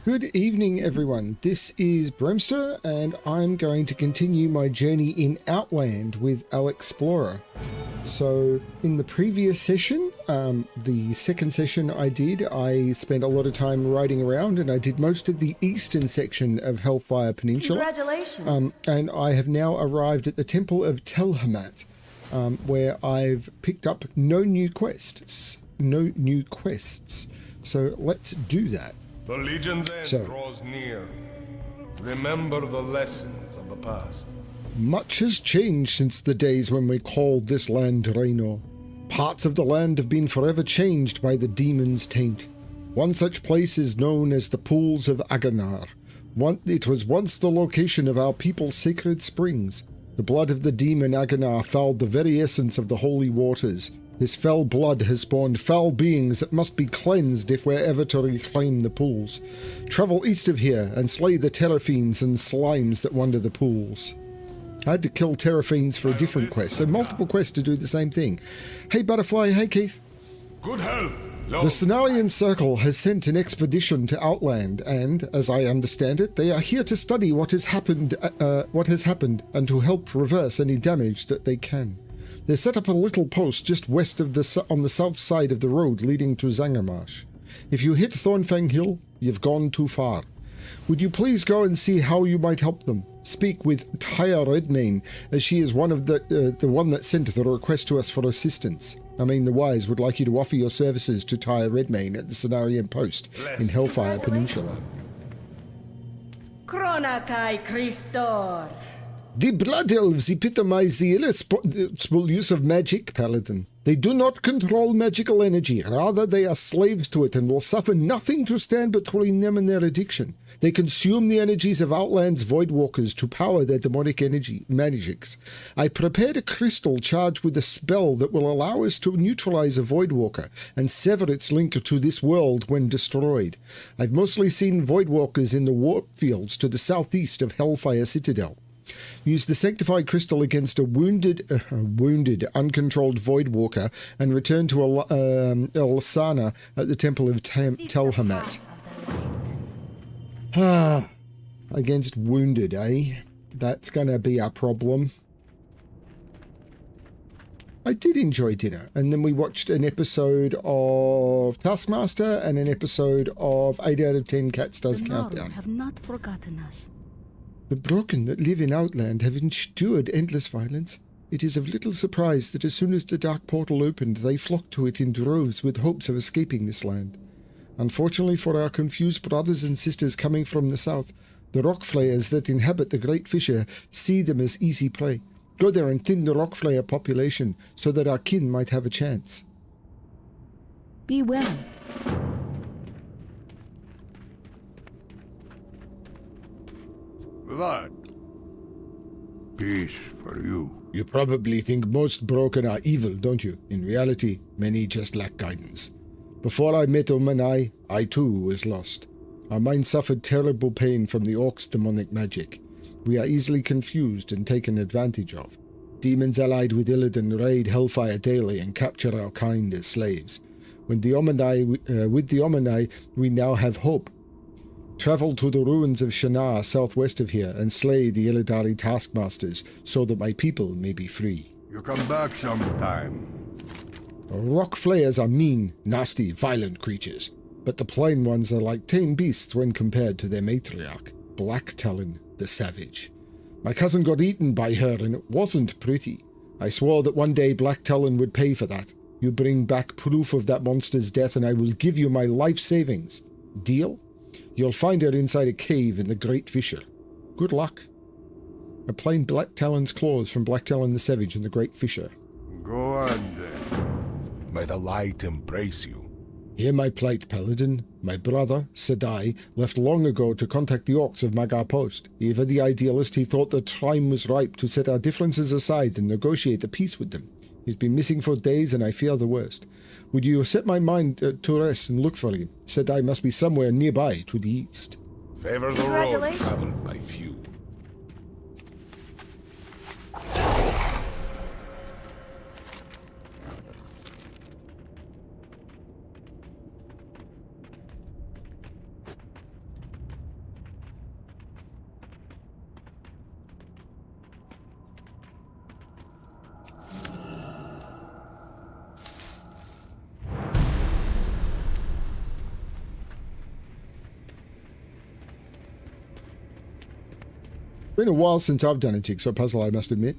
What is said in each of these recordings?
Good evening, everyone. This is Bremster, and I'm going to continue my journey in Outland with Alexplorer. So, in the previous session, the second session I spent a lot of time riding around, and I did most of the eastern section of Hellfire Peninsula. Congratulations. And I have now arrived at the Temple of Telhamat, where I've picked up no new quests. So, let's do that. The Legion's end draws near. Remember the lessons of the past. Much has changed since the days when we called this land Draenor. Parts of the land have been forever changed by the demon's taint. One such place is known as the Pools of Aganar. It was once the location of our people's sacred springs. The blood of the demon Aganar fouled the very essence of the holy waters. His fell blood has spawned foul beings that must be cleansed if we're ever to reclaim the pools. Travel east of here and slay the terrafiends and slimes that wander the pools. I had to kill terrafiends for a different quest, so multiple quests to do the same thing. Hey Butterfly, hey Keith. Good health. The Cenarian Circle has sent an expedition to Outland, and, as I understand it, they are here to study what has happened, and to help reverse any damage that they can. They set up a little post just west of on the south side of the road leading to Zangarmarsh. If you hit Thornfang Hill, you've gone too far. Would you please go and see how you might help them? Speak with Tyre Redmane, as she is one of the one that sent the request to us for assistance. I mean, the Wise would like you to offer your services to Tyre Redmane at the Cenarian Post in Hellfire Peninsula. Kronakai Christor. The Blood Elves epitomize the irresponsible use of magic, Paladin. They do not control magical energy, rather they are slaves to it and will suffer nothing to stand between them and their addiction. They consume the energies of Outland's Voidwalkers to power their demonic magics. I prepared a crystal charged with a spell that will allow us to neutralize a Voidwalker and sever its link to this world when destroyed. I've mostly seen Voidwalkers in the warp fields to the southeast of Hellfire Citadel. Use the sanctified crystal against a wounded, uncontrolled Voidwalker and return to Elsana at the Temple of Telhamat. Against wounded, eh? That's gonna be a problem. I did enjoy dinner, and then we watched an episode of Taskmaster and an episode of 8 out of 10 Cats Does Countdown. Have not forgotten us. The broken that live in Outland have endured endless violence. It is of little surprise that as soon as the dark portal opened, they flocked to it in droves with hopes of escaping this land. Unfortunately for our confused brothers and sisters coming from the south, the rock flayers that inhabit the Great Fissure see them as easy prey. Go there and thin the rock flayer population so that our kin might have a chance. Be well. That. Peace for you. You probably think most broken are evil, don't you? In reality, many just lack guidance. Before I met Omanai, I too was lost. Our mind suffered terrible pain from the Orcs' demonic magic. We are easily confused and taken advantage of. Demons allied with Illidan raid Hellfire daily and capture our kind as slaves. With the Omanai, we now have hope. Travel to the ruins of Shannara southwest of here and slay the Illidari taskmasters so that my people may be free. You come back sometime. Rock flayers are mean, nasty, violent creatures, but the plain ones are like tame beasts when compared to their matriarch, Black Talon the Savage. My cousin got eaten by her and it wasn't pretty. I swore that one day Black Talon would pay for that. You bring back proof of that monster's death and I will give you my life savings. Deal? You'll find her inside a cave in the Great Fissure. Good luck. I plain Black Talon's claws from Black Talon the Savage in the Great Fissure. Go on then. May the light embrace you. Hear my plight, Paladin. My brother, Sedai, left long ago to contact the Orcs of Magar Post. Ever the idealist, he thought the time was ripe to set our differences aside and negotiate a peace with them. He's been missing for days and I fear the worst. Would you set my mind to rest and look for him? Sedai must be somewhere nearby to the east. Favor the road traveled by few. Been a while since I've done a jigsaw puzzle, I must admit.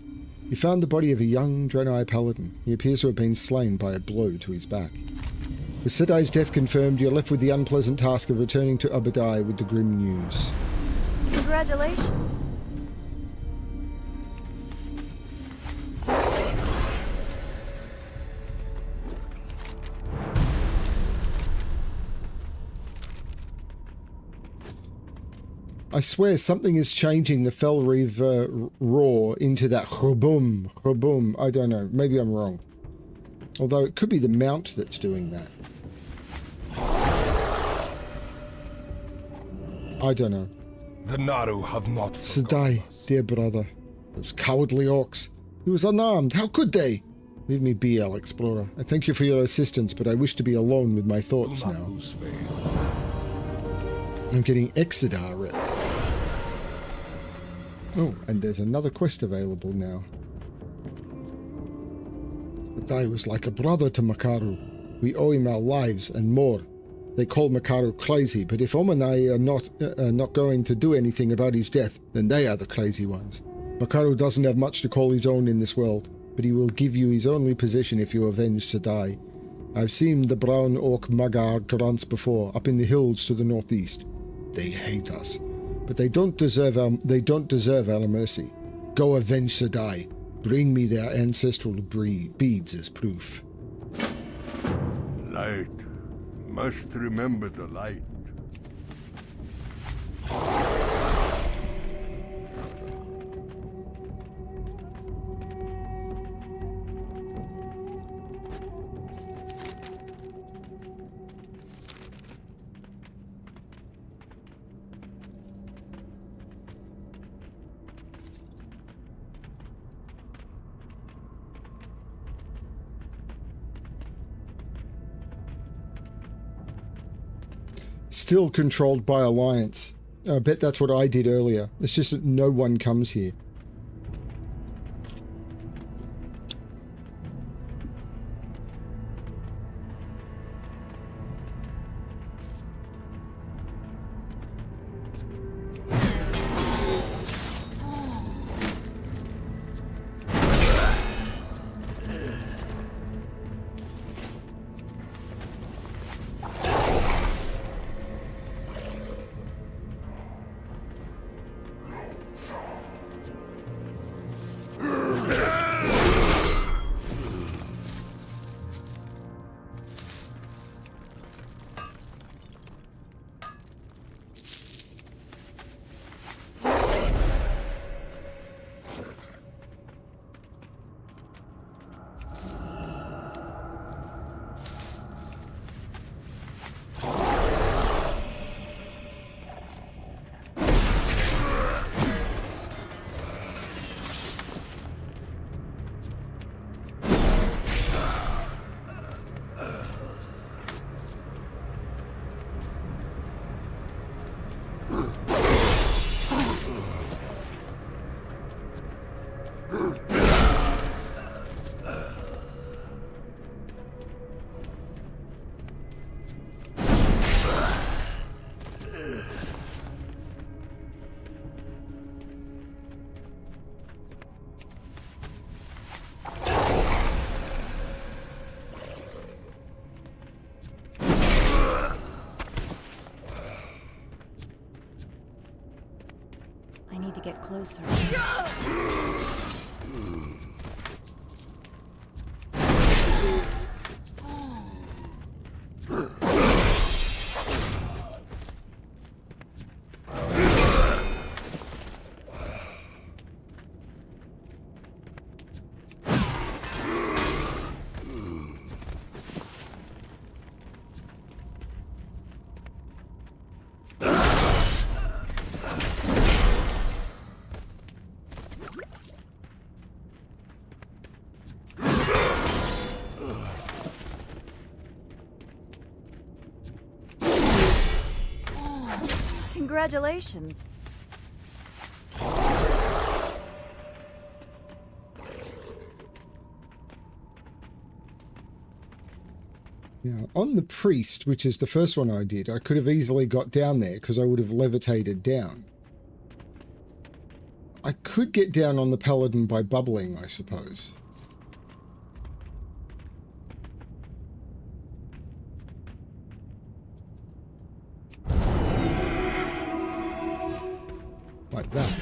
You found the body of a young Draenei Paladin. He appears to have been slain by a blow to his back. With Sedai's death confirmed, you're left with the unpleasant task of returning to Abadai with the grim news. Congratulations. I swear something is changing the Felreave roar into that chubum, chubum. I don't know. Maybe I'm wrong. Although it could be the mount that's doing that. I don't know. The Naru have not Sedai, dear brother. Those cowardly orcs. He was unarmed. How could they? Leave me be, Alexplorer. I thank you for your assistance, but I wish to be alone with my thoughts now. I'm getting Exodar rep. Oh, and there's another quest available now. Sedai was like a brother to Makaru. We owe him our lives and more. They call Makaru crazy, but if Omanai are not going to do anything about his death, then they are the crazy ones. Makaru doesn't have much to call his own in this world, but he will give you his only possession if you avenge Sedai. I've seen the brown orc Magar grunts before, up in the hills to the northeast. They hate us, but they don't deserve our mercy. Go avenge Sedai. Bring me their ancestral beads as proof. Light. Must remember the light. Still controlled by Alliance. I bet that's what I did earlier. It's just that no one comes here. I need to get closer. Congratulations. Yeah, on the priest, which is the first one I did, I could have easily got down there because I would have levitated down. I could get down on the Paladin by bubbling, I suppose. Like that.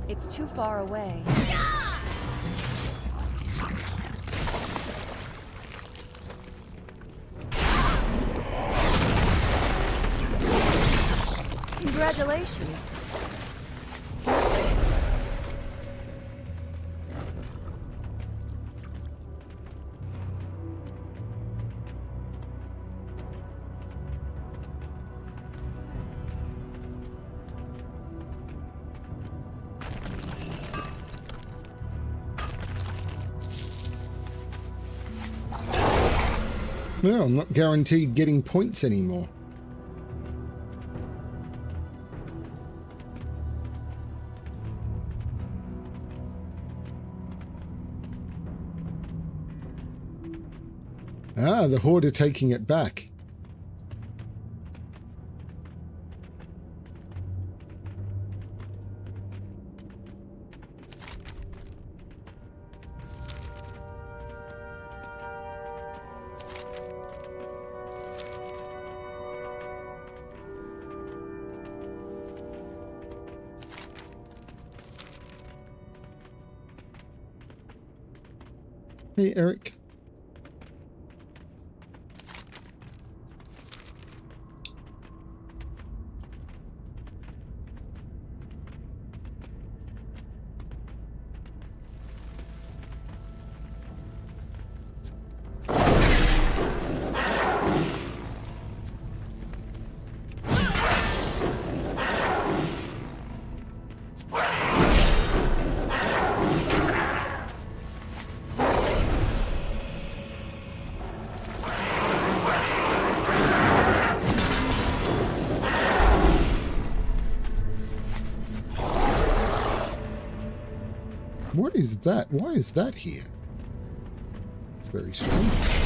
It's too far away. Congratulations. Well, I'm not guaranteed getting points anymore. Ah, the Horde are taking it back. Hey, Eric. What is that? Why is that here? Very strange.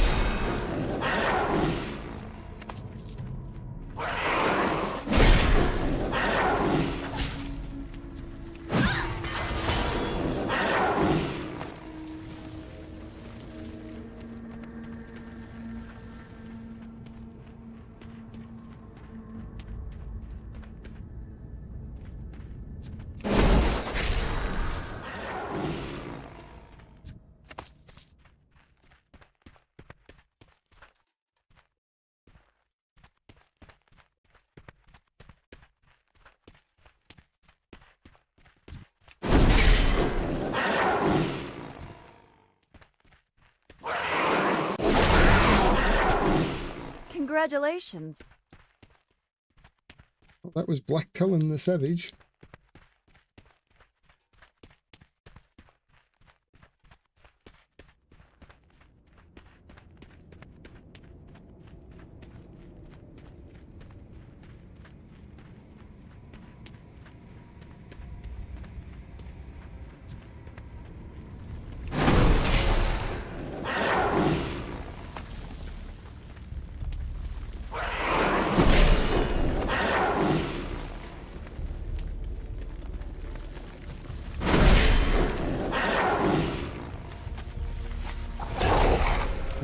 Congratulations. Well, that was Black Cullen the Savage.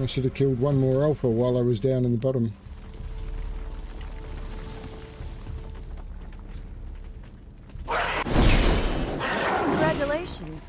I should have killed one more alpha while I was down in the bottom. Congratulations.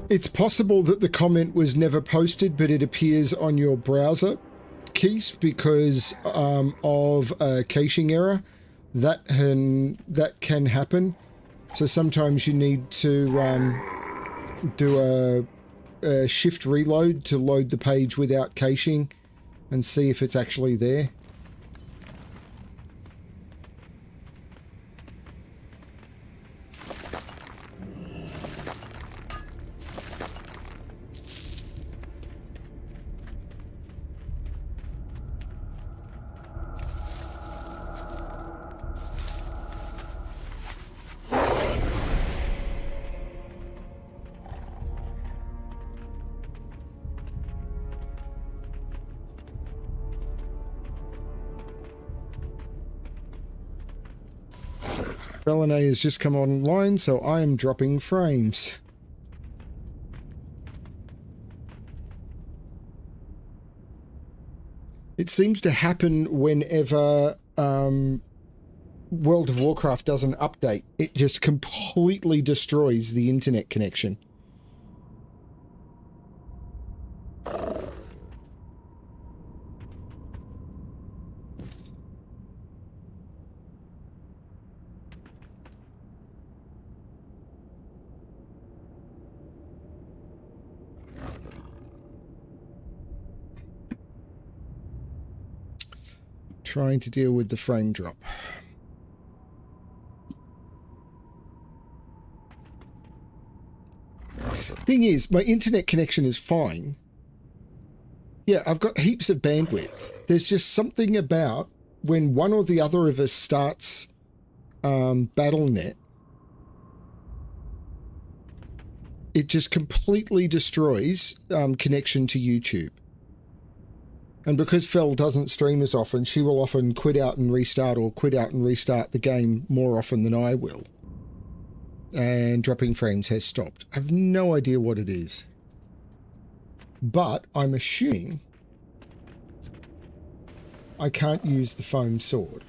It's possible that the comment was never posted, but it appears on your browser, Keith, because of a caching error. That can happen. So sometimes you need to do a shift reload to load the page without caching and see if it's actually there. Paladin has just come online, so I am dropping frames. It seems to happen whenever World of Warcraft does an update. It just completely destroys the internet connection. Trying to deal with the frame drop. Thing is, my internet connection is fine. Yeah, I've got heaps of bandwidth. There's just something about when one or the other of us starts BattleNet, it just completely destroys connection to YouTube. And because Fel doesn't stream as often, she will often quit out and restart, or quit out and restart the game more often than I will. And dropping frames has stopped. I have no idea what it is. But I'm assuming I can't use the foam sword.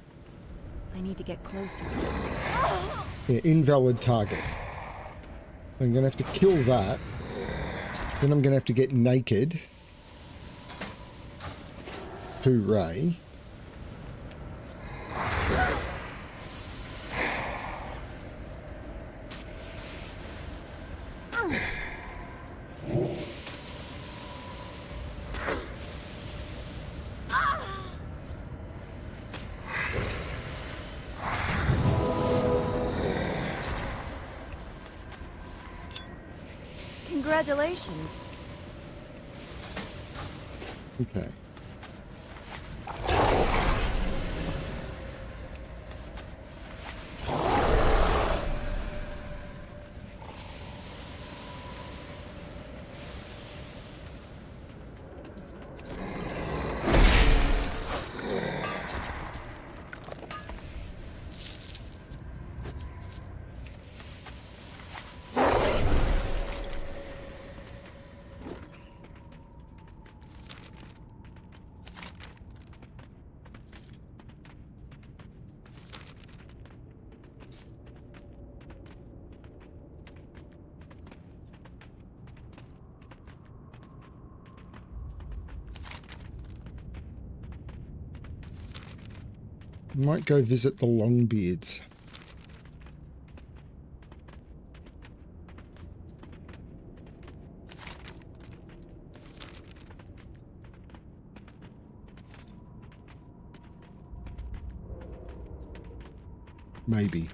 I need to get closer. Yeah, invalid target. I'm going to have to kill that. Then I'm going to have to get naked. Hooray. Congratulations. Okay. Might go visit the Longbeards. Maybe.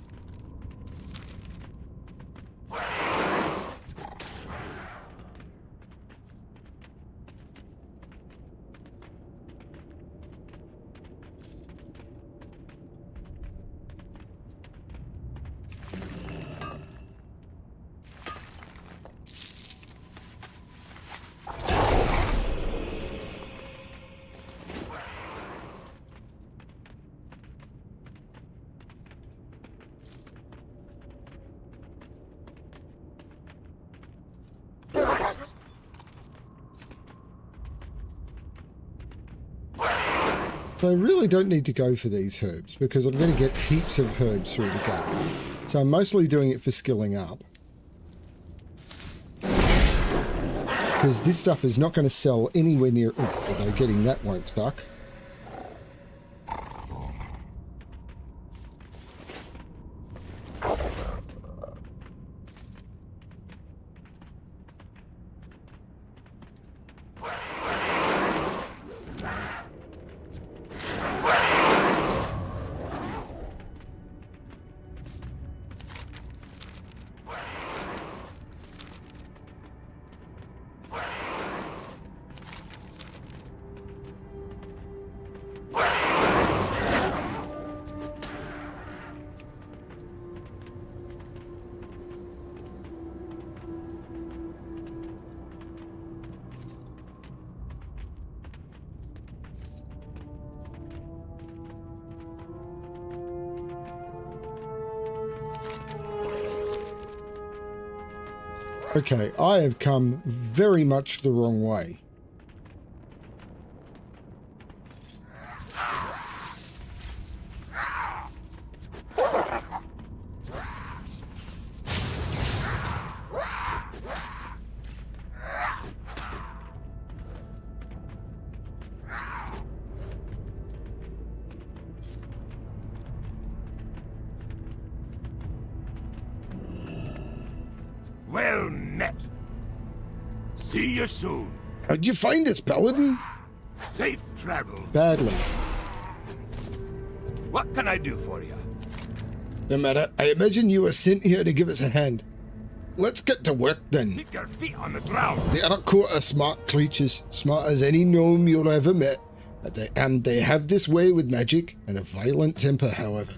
So I really don't need to go for these herbs because I'm going to get heaps of herbs through the game. So I'm mostly doing it for skilling up. Because this stuff is not going to sell anywhere near... Oh, although getting that won't suck. Okay, I have come very much the wrong way. Well met. See you soon. How'd you find us, Paladin? Safe travels. Badly. What can I do for you? No matter, I imagine you were sent here to give us a hand. Let's get to work then. Keep your feet on the ground. The Arakur are smart creatures, smart as any gnome you'll ever met. And they have this way with magic and a violent temper, however.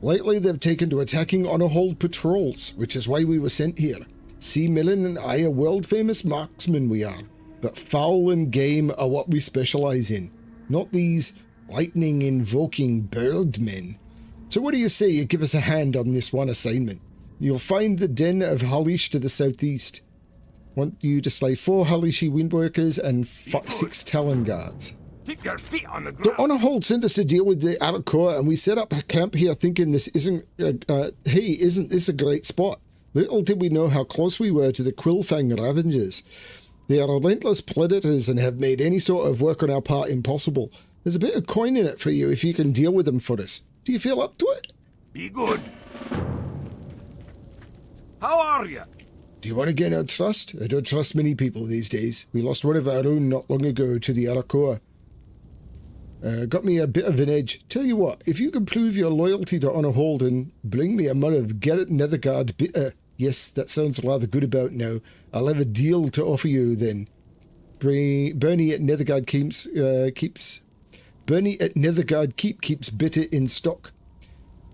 Lately they've taken to attacking on-a-hold patrols, which is why we were sent here. See, Millen and I are world-famous marksmen we are, but foul and game are what we specialize in, not these lightning-invoking birdmen. So what do you say you give us a hand on this one assignment? You'll find the den of Hallish to the southeast. Want you to slay 4 Hallishi windworkers and 6 Talon guards. Keep your feet on the The ground. on-a-hold sent us to deal with the Arakur, and we set up a camp here thinking this isn't this a great spot? Little did we know how close we were to the Quillfang Ravengers. They are relentless predators and have made any sort of work on our part impossible. There's a bit of coin in it for you if you can deal with them for us. Do you feel up to it? Be good. How are you? Do you want to gain our trust? I don't trust many people these days. We lost one of our own not long ago to the Arakur. Got me a bit of an edge. Tell you what, if you can prove your loyalty to Honor Hold and bring me a mug of Garrett Netherguard bitter, yes, that sounds rather good about now, I'll have a deal to offer you then. Bernie at Netherguard keeps bitter in stock. I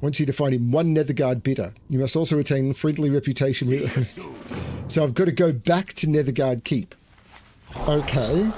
want you to find him 1 Netherguard bitter. You must also retain friendly reputation with So I've got to go back to Netherguard Keep. Okay.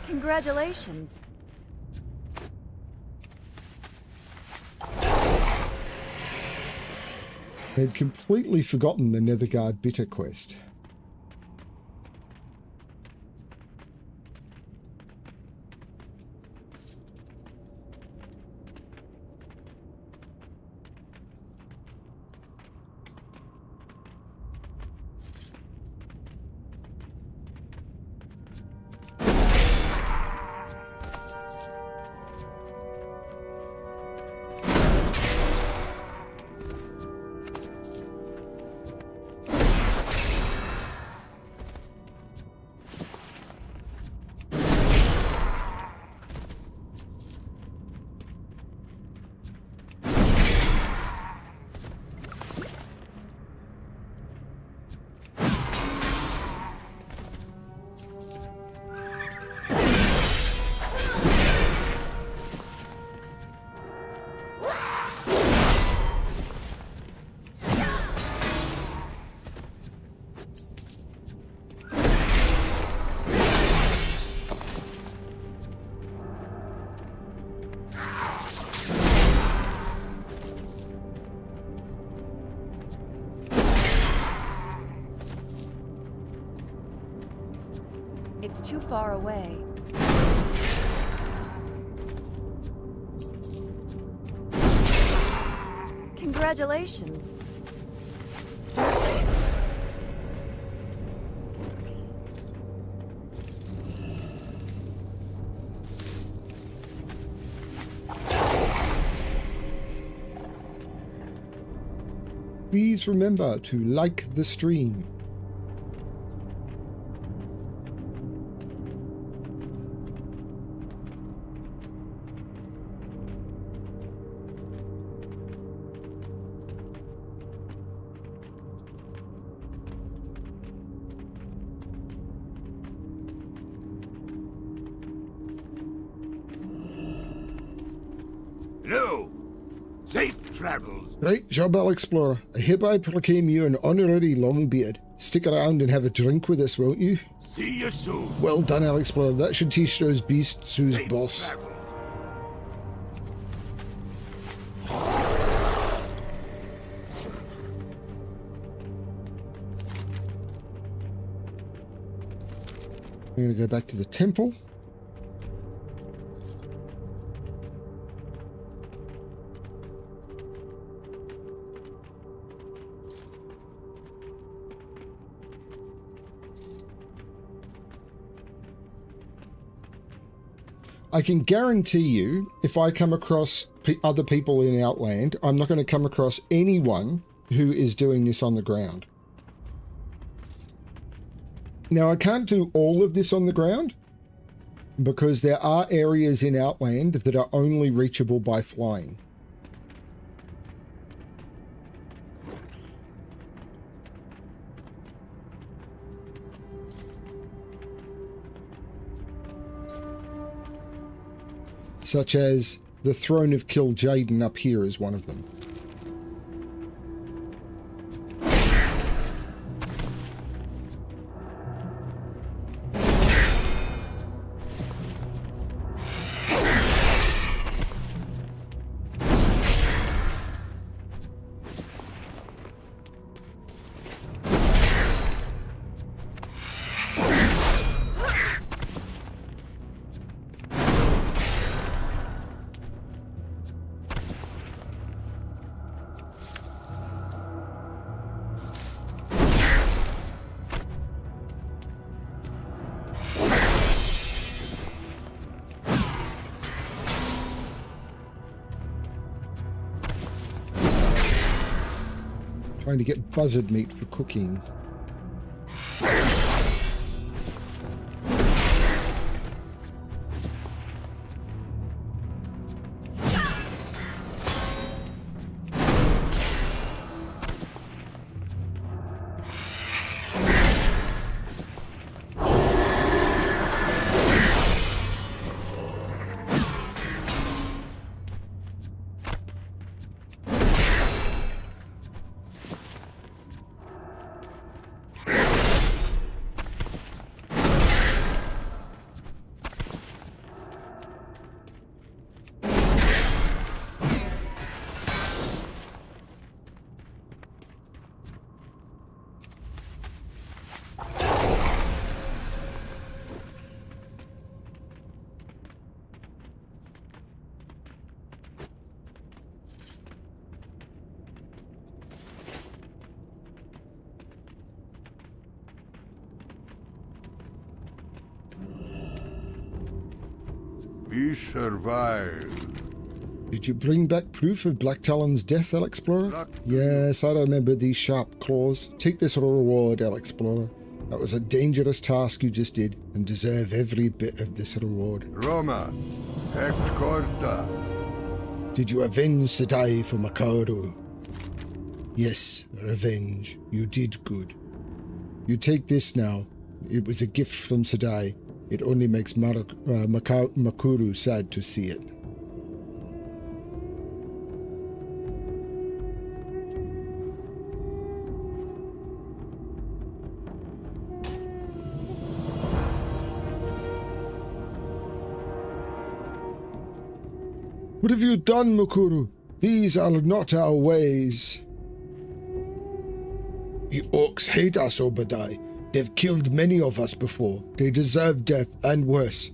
Congratulations. They'd completely forgotten the Netherguard Bitter quest. It's too far away. Congratulations. Please remember to like the stream. Hello. Safe travels. Great job, Alexplorer. I hereby proclaim you an honorary Longbeard. Stick around and have a drink with us, won't you? See you soon. Well done, Alexplorer. That should teach those beasts who's Safe boss. travels. I'm going to go back to the temple. I can guarantee you, if I come across other people in Outland, I'm not going to come across anyone who is doing this on the ground. Now, I can't do all of this on the ground because there are areas in Outland that are only reachable by flying. Such as the Throne of Kil'jaeden up here is one of them. Trying to get buzzard meat for cooking. He survived. Did you bring back proof of Black Talon's death, Alexplorer? Yes, I remember these sharp claws. Take this reward, Alexplorer. That was a dangerous task you just did, and deserve every bit of this reward. Roma, et corda. Did you avenge Sedai for Makaru? Yes, revenge. You did good. You take this now. It was a gift from Sedai. It only makes Makuru sad to see it. What have you done, Makuru? These are not our ways. The orcs hate us, Obadiah. They've killed many of us before. They deserve death, and worse.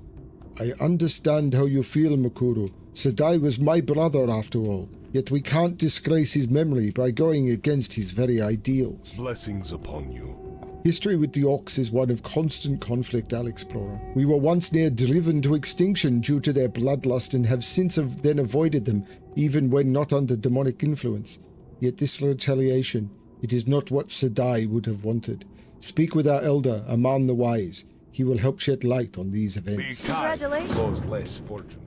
I understand how you feel, Makuru. Sedai was my brother after all, yet we can't disgrace his memory by going against his very ideals. Blessings upon you. History with the orcs is one of constant conflict, Alexplorer. We were once near driven to extinction due to their bloodlust and have since then avoided them, even when not under demonic influence. Yet this retaliation, it is not what Sedai would have wanted. Speak with our elder, Aman the Wise. He will help shed light on these events. Be kind to Congratulations. those less fortunate.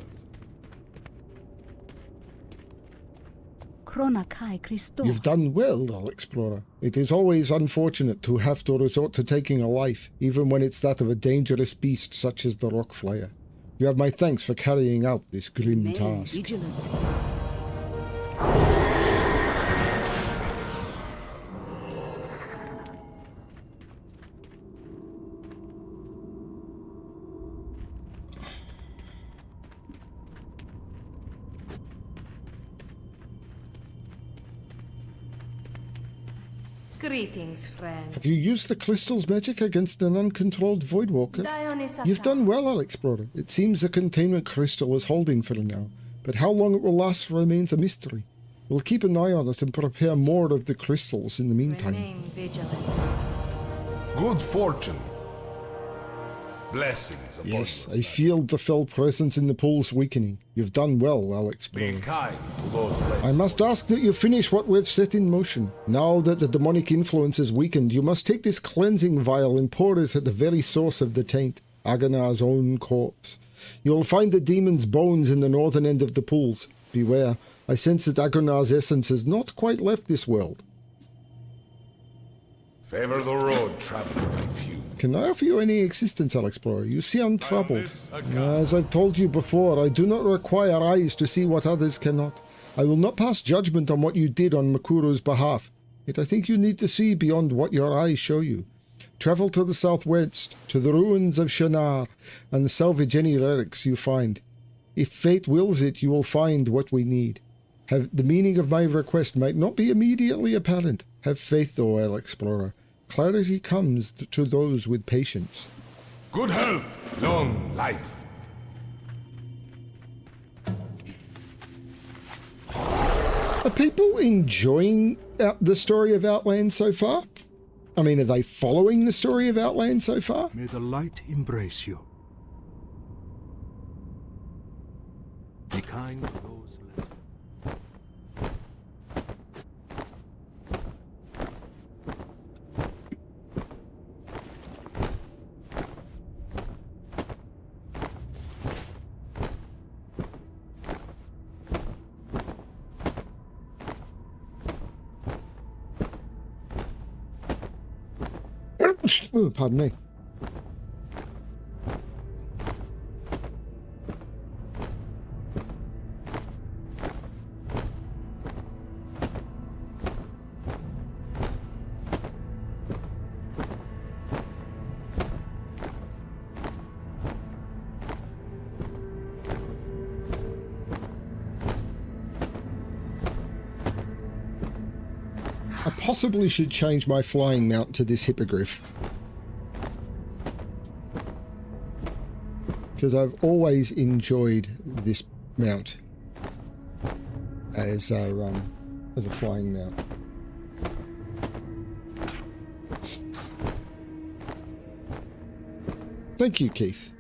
Chronakai Christor. You've done well, Alexplorer. It is always unfortunate to have to resort to taking a life, even when it's that of a dangerous beast such as the rock flyer. You have my thanks for carrying out this grim Remain task. vigilant. Greetings, friend. Have you used the crystal's magic against an uncontrolled Voidwalker? You've done well, Alexplorer. It seems the containment crystal is holding for now, but how long it will last remains a mystery. We'll keep an eye on it and prepare more of the crystals in the meantime. Remain vigilant. Good fortune. Blessings upon Yes, you. I feel the fell presence in the pool's weakening. You've done well, Be Alexplorer. kind to those less I must ask that you finish what we've set in motion. Now that the demonic influence is weakened, you must take this cleansing vial and pour it at the very source of the taint, Agonar's own corpse. You will find the demon's bones in the northern end of the pools. Beware, I sense that Agonar's essence has not quite left this world. Favor the road traveled by few. Can I offer you any assistance, Alexplorer? You seem troubled. this account. As I've told you before, I do not require eyes to see what others cannot. I will not pass judgment on what you did on Makuru's behalf. Yet I think you need to see beyond what your eyes show you. Travel to the southwest, to the ruins of Shannara, and salvage any relics you find. If fate wills it, you will find what we need. The meaning of my request might not be immediately apparent. Have faith, though, Alexplorer. Clarity comes to those with patience. Good health, long life. Are people enjoying the story of Outland so far? I mean, are they following the story of Outland so far? May the light embrace you. Be kind to those less. Oh, pardon me. I possibly should change my flying mount to this hippogriff, because I've always enjoyed this mount as a flying mount. Thank you, Keith.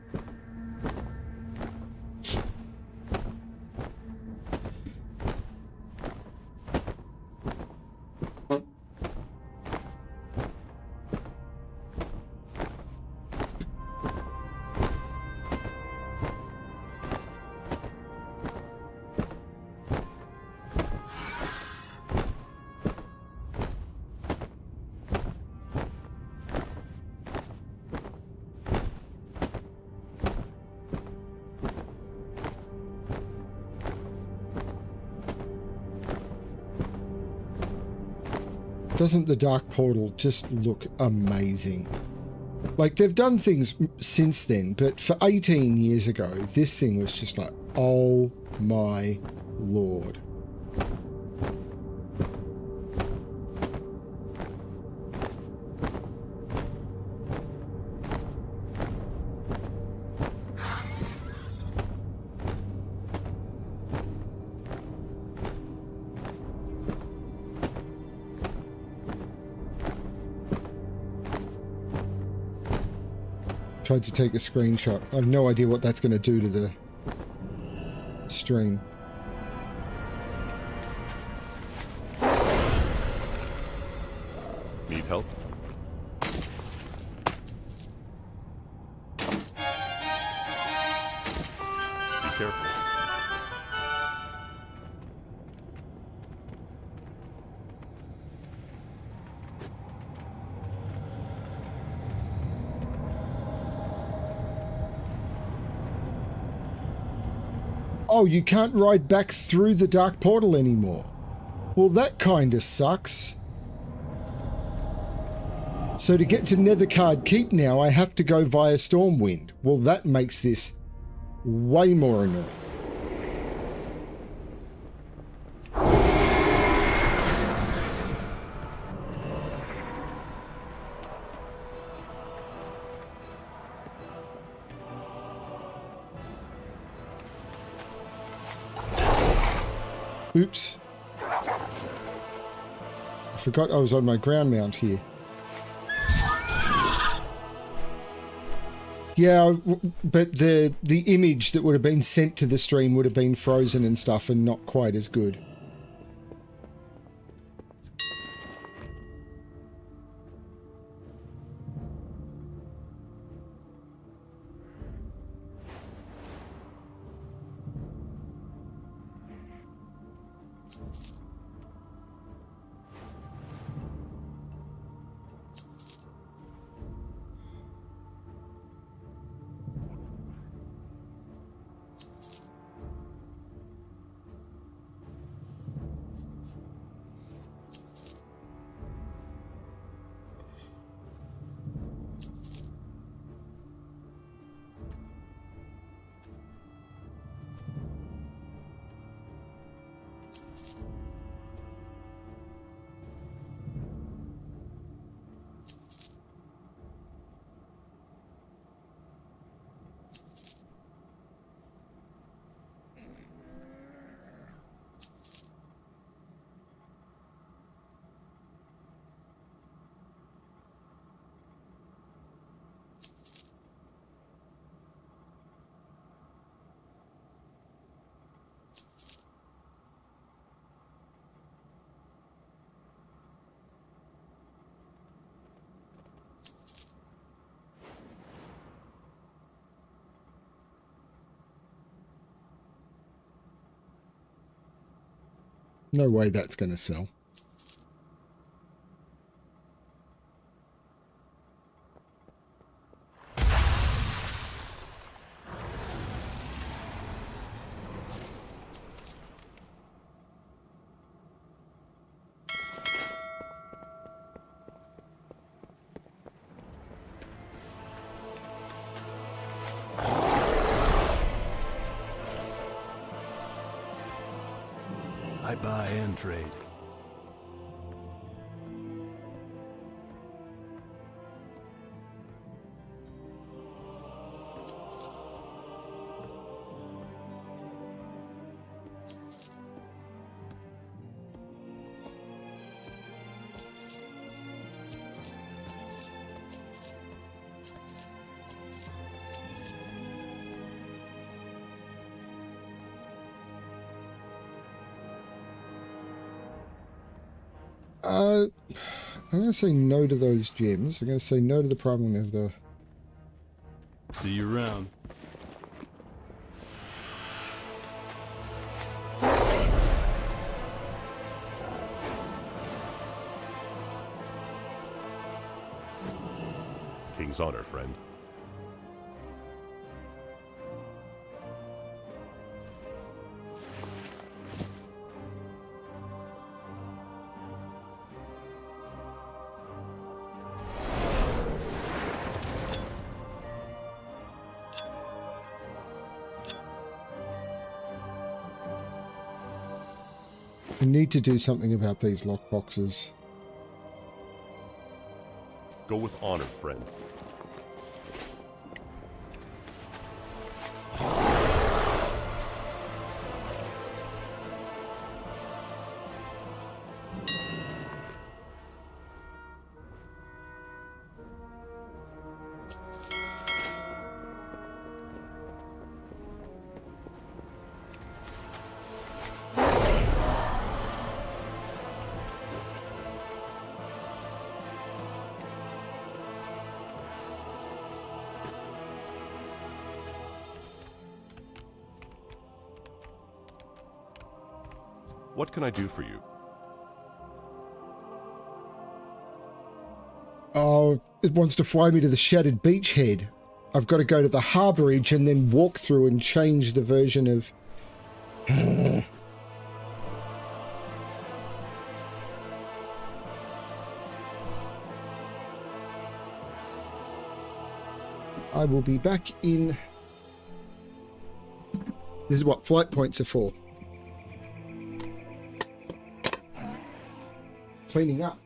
Doesn't the Dark Portal just look amazing? Like, they've done things since then, but for 18 years ago, this thing was just like, oh my lord. Tried to take a screenshot. I have no idea what that's going to do to the stream. Need help? Be careful. Oh, you can't ride back through the Dark Portal anymore. Well, that kinda sucks. So to get to Nethercard Keep now, I have to go via Stormwind. Well, that makes this way more annoying. Oops. I forgot I was on my ground mount here. Yeah, but the image that would have been sent to the stream would have been frozen and stuff and not quite as good. No way that's going to sell. I buy and trade. I'm going to say no to those gems. I'm going to say no to the problem of the... See you around. King's honor, friend. need to do something about these lockboxes. Go with honor, friend. What can I do for you? Oh, it wants to fly me to the Shattered Beachhead. I've got to go to the harbourage and then walk through and change the version of... I will be back in... This is what flight points are for. Cleaning up.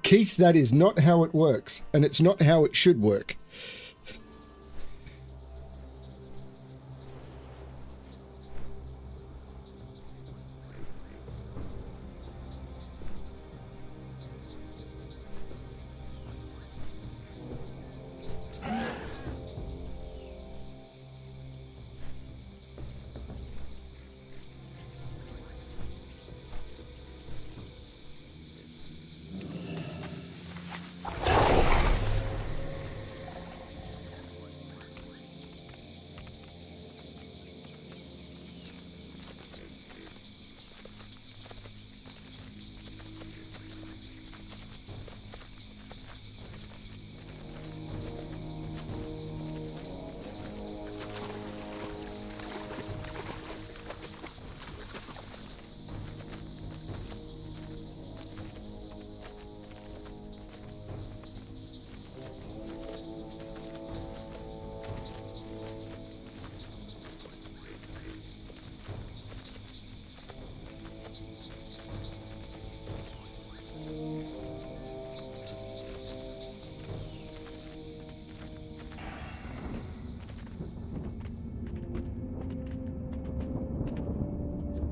Keith, that is not how it works, and it's not how it should work.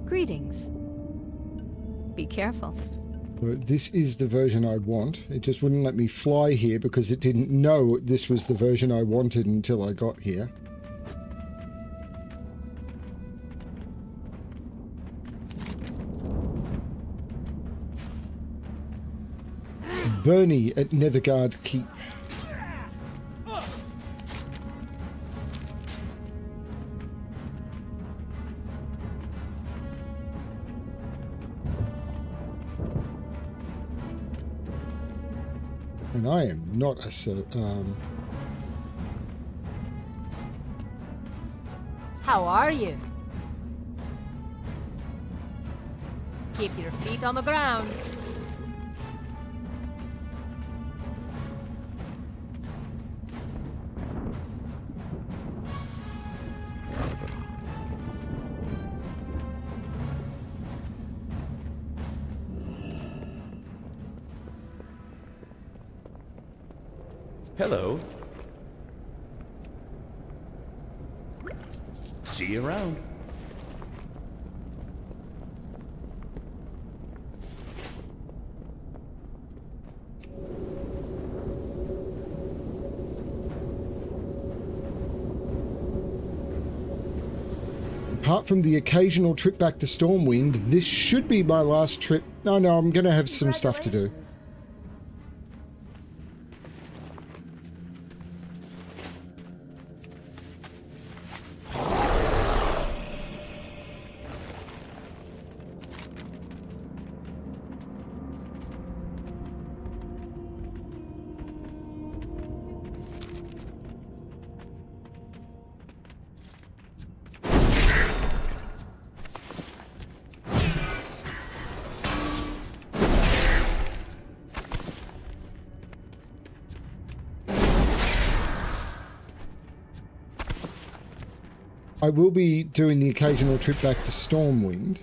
Greetings. Be careful. This is the version I want. It just wouldn't let me fly here because it didn't know this was the version I wanted until I got here. Bernie at Netherguard Keep. And I am not a... How are you? Keep your feet on the ground. Hello. See you around. Apart from the occasional trip back to Stormwind, this should be my last trip. No, I'm going to have some stuff to do. I will be doing the occasional trip back to Stormwind.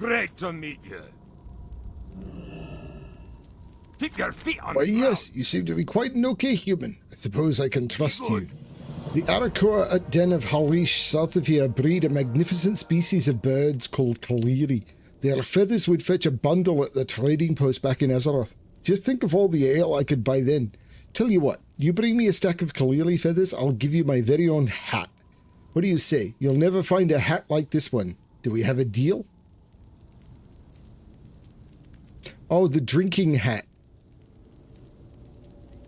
Great to meet you. Keep your feet on Why, the ground. yes, you seem to be quite an okay human. I suppose I can trust you. The Arakoa at Den of Halish, south of here, breed a magnificent species of birds called Kaliri. Their feathers would fetch a bundle at the trading post back in Azeroth. Just think of all the ale I could buy then. Tell you what, you bring me a stack of Kaliri feathers, I'll give you my very own hat. What do you say? You'll never find a hat like this one. Do we have a deal? Oh, the drinking hat.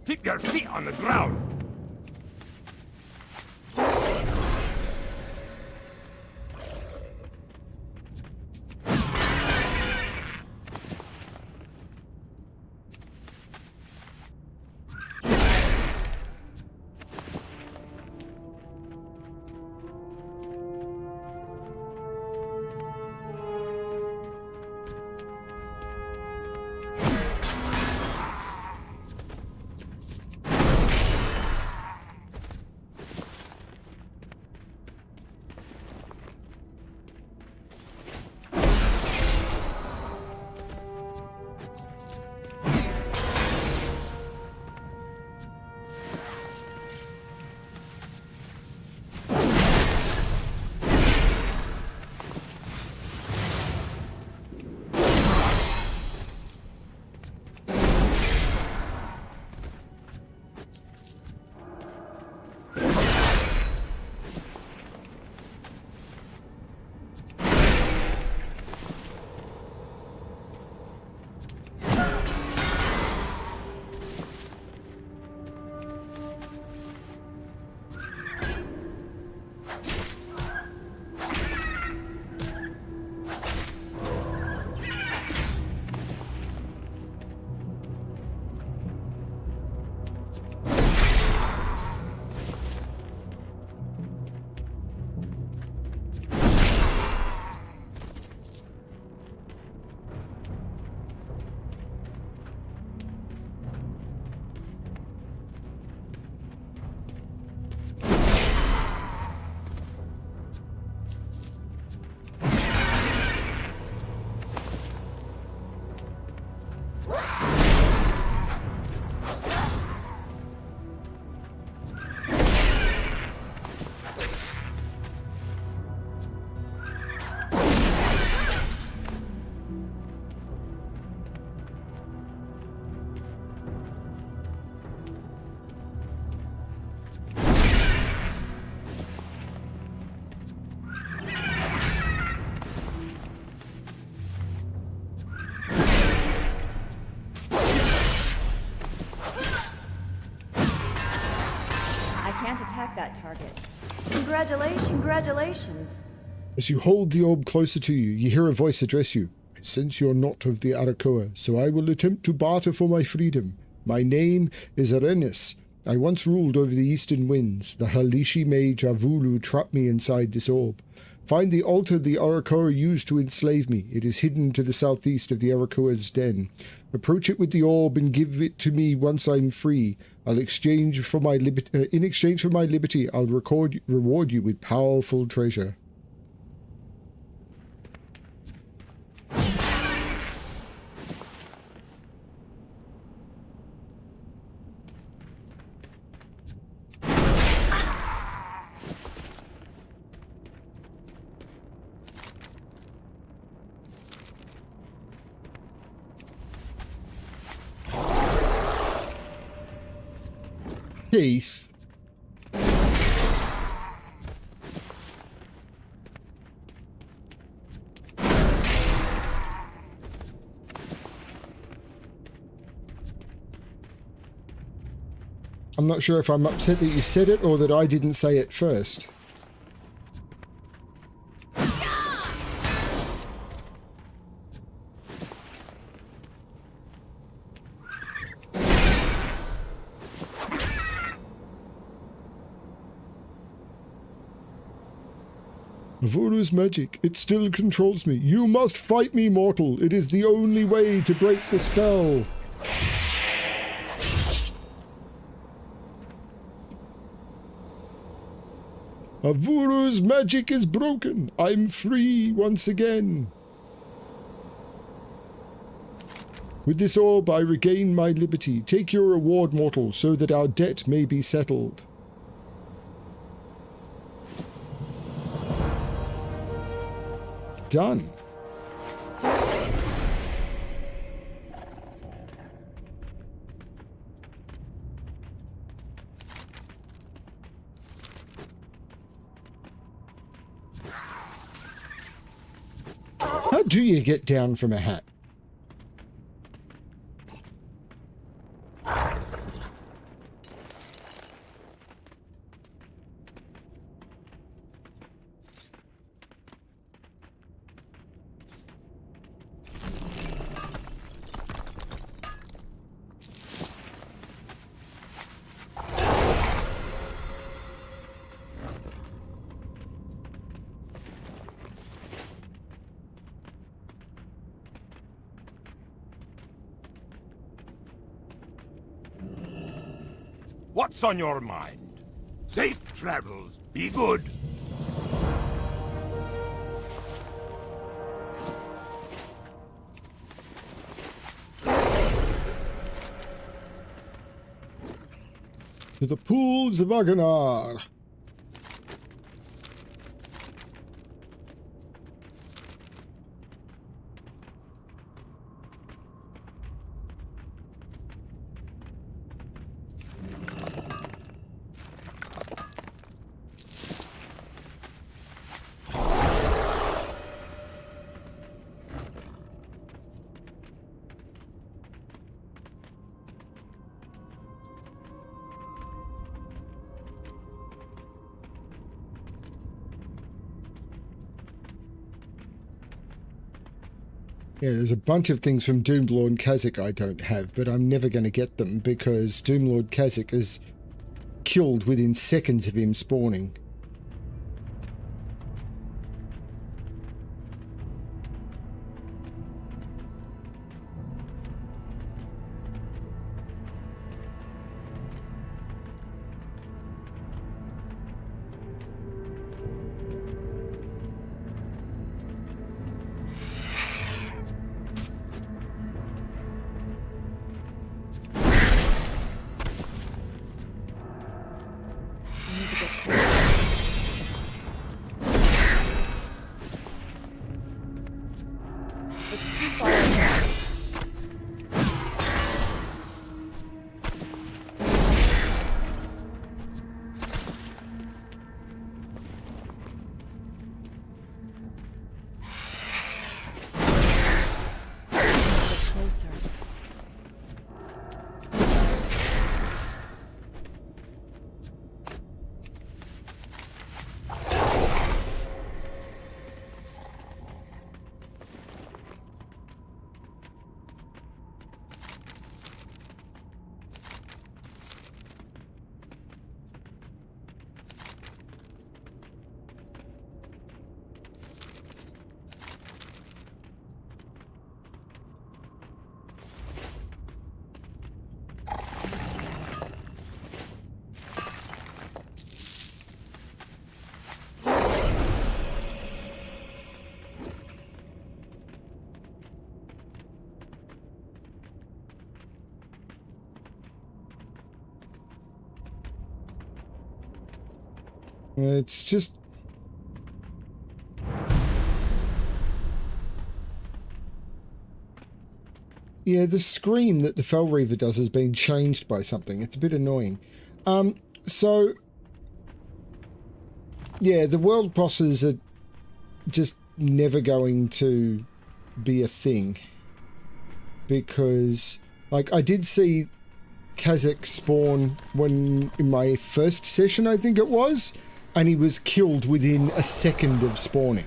Keep your feet on the ground. can't attack that target. Congratulations. As you hold the orb closer to you, you hear a voice address you. I sense you're not of the Arakoa, so I will attempt to barter for my freedom. My name is Arenis. I once ruled over the eastern winds. The Halishi mage Avulu trapped me inside this orb. Find the altar the Arakoa used to enslave me. It is hidden to the southeast of the Arakoa's den. Approach it with the orb and give it to me once I'm free. In exchange for my liberty, I'll reward you with powerful treasure. Peace. I'm not sure if I'm upset that you said it or that I didn't say it first. Voodoo's magic. It still controls me. You must fight me, mortal. It is the only way to break the spell. Voodoo's magic is broken. I'm free once again. With this orb, I regain my liberty. Take your reward, mortal, so that our debt may be settled. Done. How do you get down from a hat? What's on your mind? Safe travels. Be good. To the pools of Aganar. Yeah, there's a bunch of things from Doomlord Kazakh I don't have, but I'm never going to get them because Doomlord Kazakh is killed within seconds of him spawning. It's just... Yeah, the scream that the Fell Reaver does has been changed by something. It's a bit annoying. So... Yeah, the world bosses are just never going to be a thing. Because, like, I did see Kazakh spawn when in my first session, I think it was, and he was killed within a second of spawning.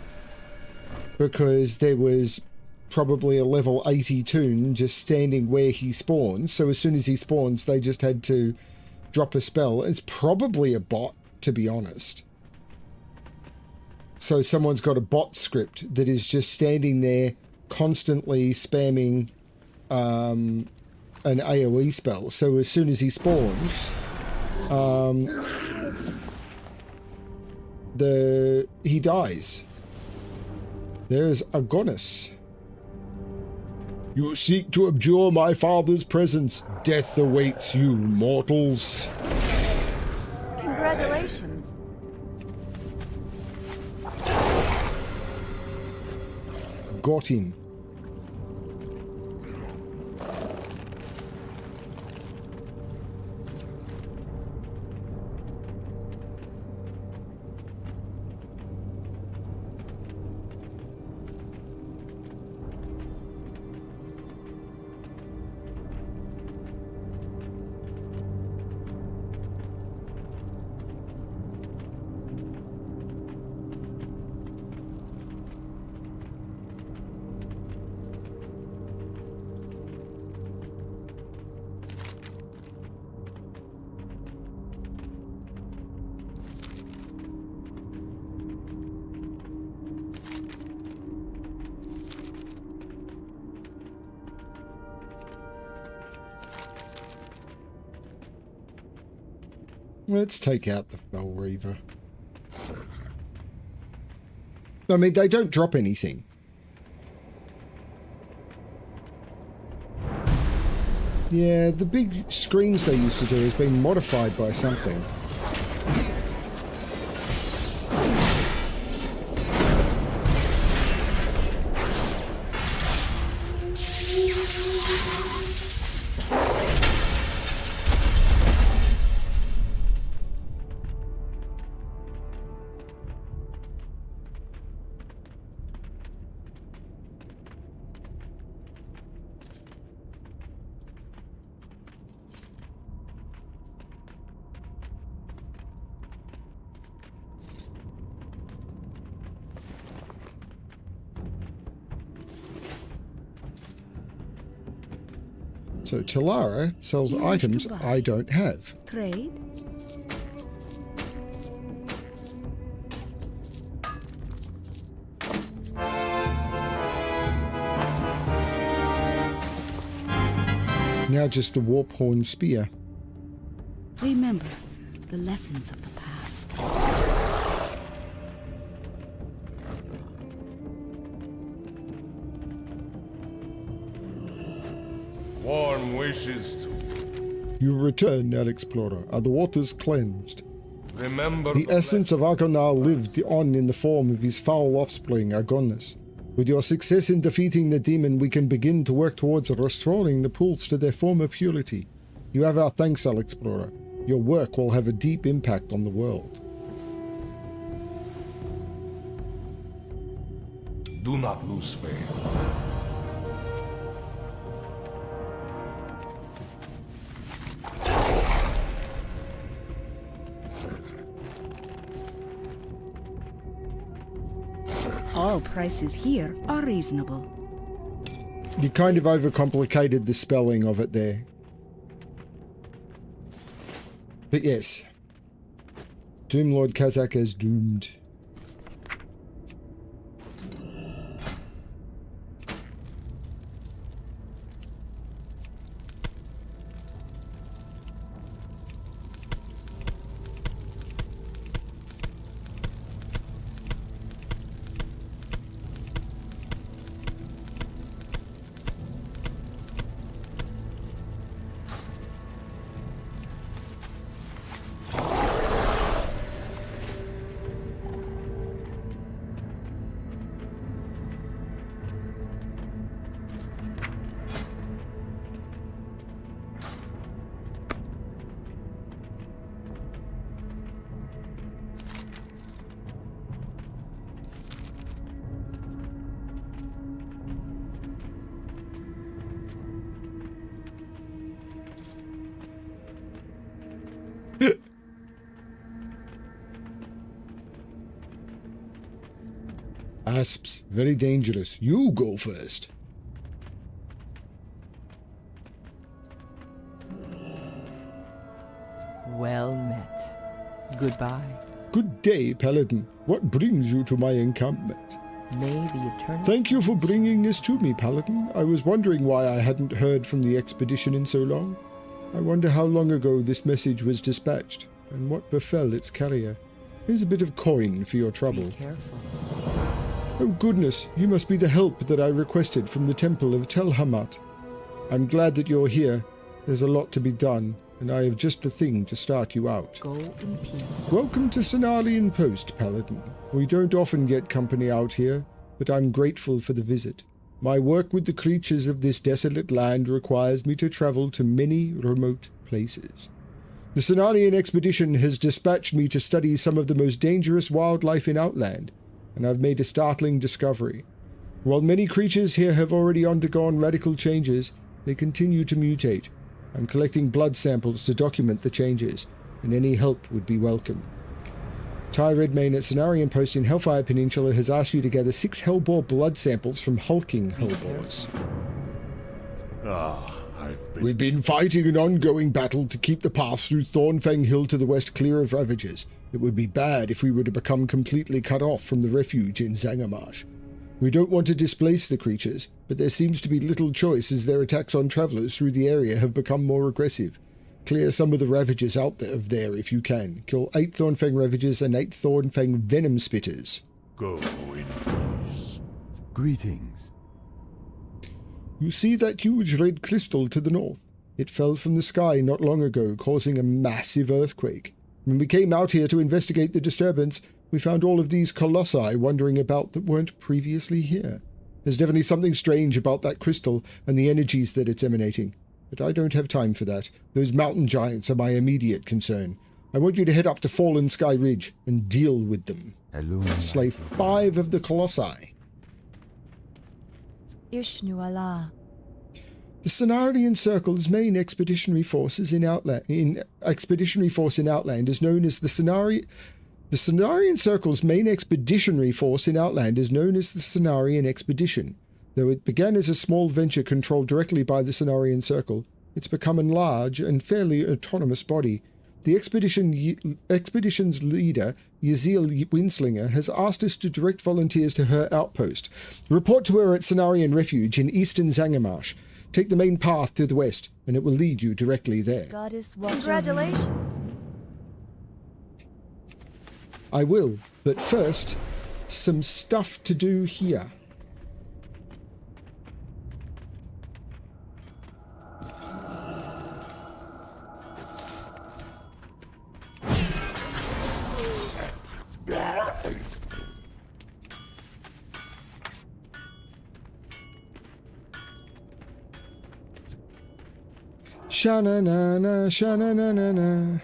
Because there was probably a level 80 toon just standing where he spawns, so as soon as he spawns, they just had to drop a spell. It's probably a bot, to be honest. So someone's got a bot script that is just standing there constantly spamming an AoE spell. So as soon as he spawns, he dies. There's Agonis. You seek to abjure my father's presence. Death awaits you, mortals. Congratulations. Got him. Let's take out the Fell Reaver. I mean, they don't drop anything. Yeah, the big screens they used to do has been modified by something. So Talara sells Do you wish to items buy? I don't have. Trade? Now just the warp horn spear. Remember the lessons of the past. Warm wishes to You return, Alexplorer. Are the waters cleansed? remember The essence of Agonar lived on in the form of his foul offspring, Agonis. With your success in defeating the demon, we can begin to work towards restoring the pools to their former purity. You have our thanks, Alexplorer. Your work will have a deep impact on the world. Do not lose faith. All prices here are reasonable. You kind of overcomplicated the spelling of it there. But yes. Doomlord Kazakh is doomed. Asps, very dangerous. You go first. Well met. Goodbye. Good day, Paladin. What brings you to my encampment? May the eternal... Thank you for bringing this to me, Paladin. I was wondering why I hadn't heard from the expedition in so long. I wonder how long ago this message was dispatched, and what befell its carrier. Here's a bit of coin for your trouble. Be careful. Oh goodness, you must be the help that I requested from the Temple of Telhamat. I'm glad that you're here. There's a lot to be done, and I have just the thing to start you out. Go in peace. Welcome to Cenarian Post, Paladin. We don't often get company out here, but I'm grateful for the visit. My work with the creatures of this desolate land requires me to travel to many remote places. The Cenarian expedition has dispatched me to study some of the most dangerous wildlife in Outland, and I've made a startling discovery. While many creatures here have already undergone radical changes, they continue to mutate. I'm collecting blood samples to document the changes, and any help would be welcome. Ty Redmayne at Cenarian Post in Hellfire Peninsula has asked you to gather 6 Hellboar blood samples from hulking Hellboars. We've been fighting an ongoing battle to keep the path through Thornfang Hill to the west clear of Ravagers. It would be bad if we were to become completely cut off from the refuge in Zangarmarsh. We don't want to displace the creatures, but there seems to be little choice as their attacks on travellers through the area have become more aggressive. Clear some of the Ravagers out of there if you can. Kill 8 Thornfang Ravagers and 8 Thornfang Venom Spitters. Go in peace. Greetings. You see that huge red crystal to the north? It fell from the sky not long ago, causing a massive earthquake. When we came out here to investigate the disturbance, we found all of these colossi wandering about that weren't previously here. There's definitely something strange about that crystal and the energies that it's emanating. But I don't have time for that. Those mountain giants are my immediate concern. I want you to head up to Fallen Sky Ridge and deal with them. Hello. Slay 5 of the colossi. Ishnu Allah. The Cenarian Circle's main expeditionary force in Outland is known as the Cenarian Circle's main expeditionary force in Outland is known as the Cenarian Expedition. Though it began as a small venture controlled directly by the Cenarian Circle, it's become a large and fairly autonomous body. The expedition's leader, Yazil Winslinger, has asked us to direct volunteers to her outpost. Report to her at Cenarian Refuge in eastern Zangarmarsh. Take the main path to the west, and it will lead you directly there. Congratulations. I will, but first, some stuff to do here. Sha-na-na-na, sha-na-na-na-na.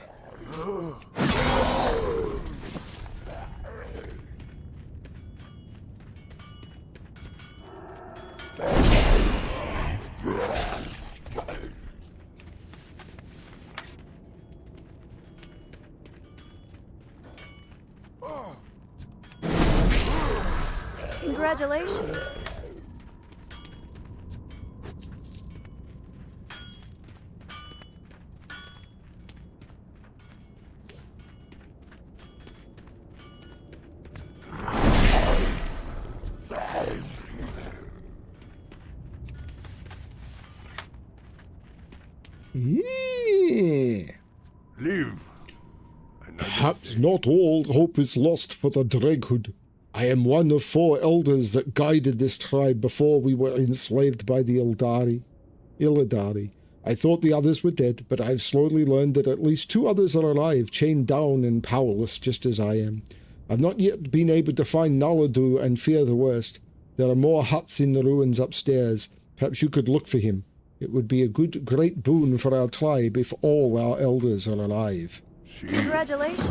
Congratulations. Yeah. Live. Perhaps not all hope is lost for the Draghood. I am one of 4 elders that guided this tribe before we were enslaved by the Illidari. I thought the others were dead, but I've slowly learned that at least 2 others are alive, chained down and powerless just as I am. I've not yet been able to find Naladu and fear the worst. There are more huts in the ruins upstairs. Perhaps you could look for him. It would be a great boon for our tribe if all our elders are alive. Congratulations.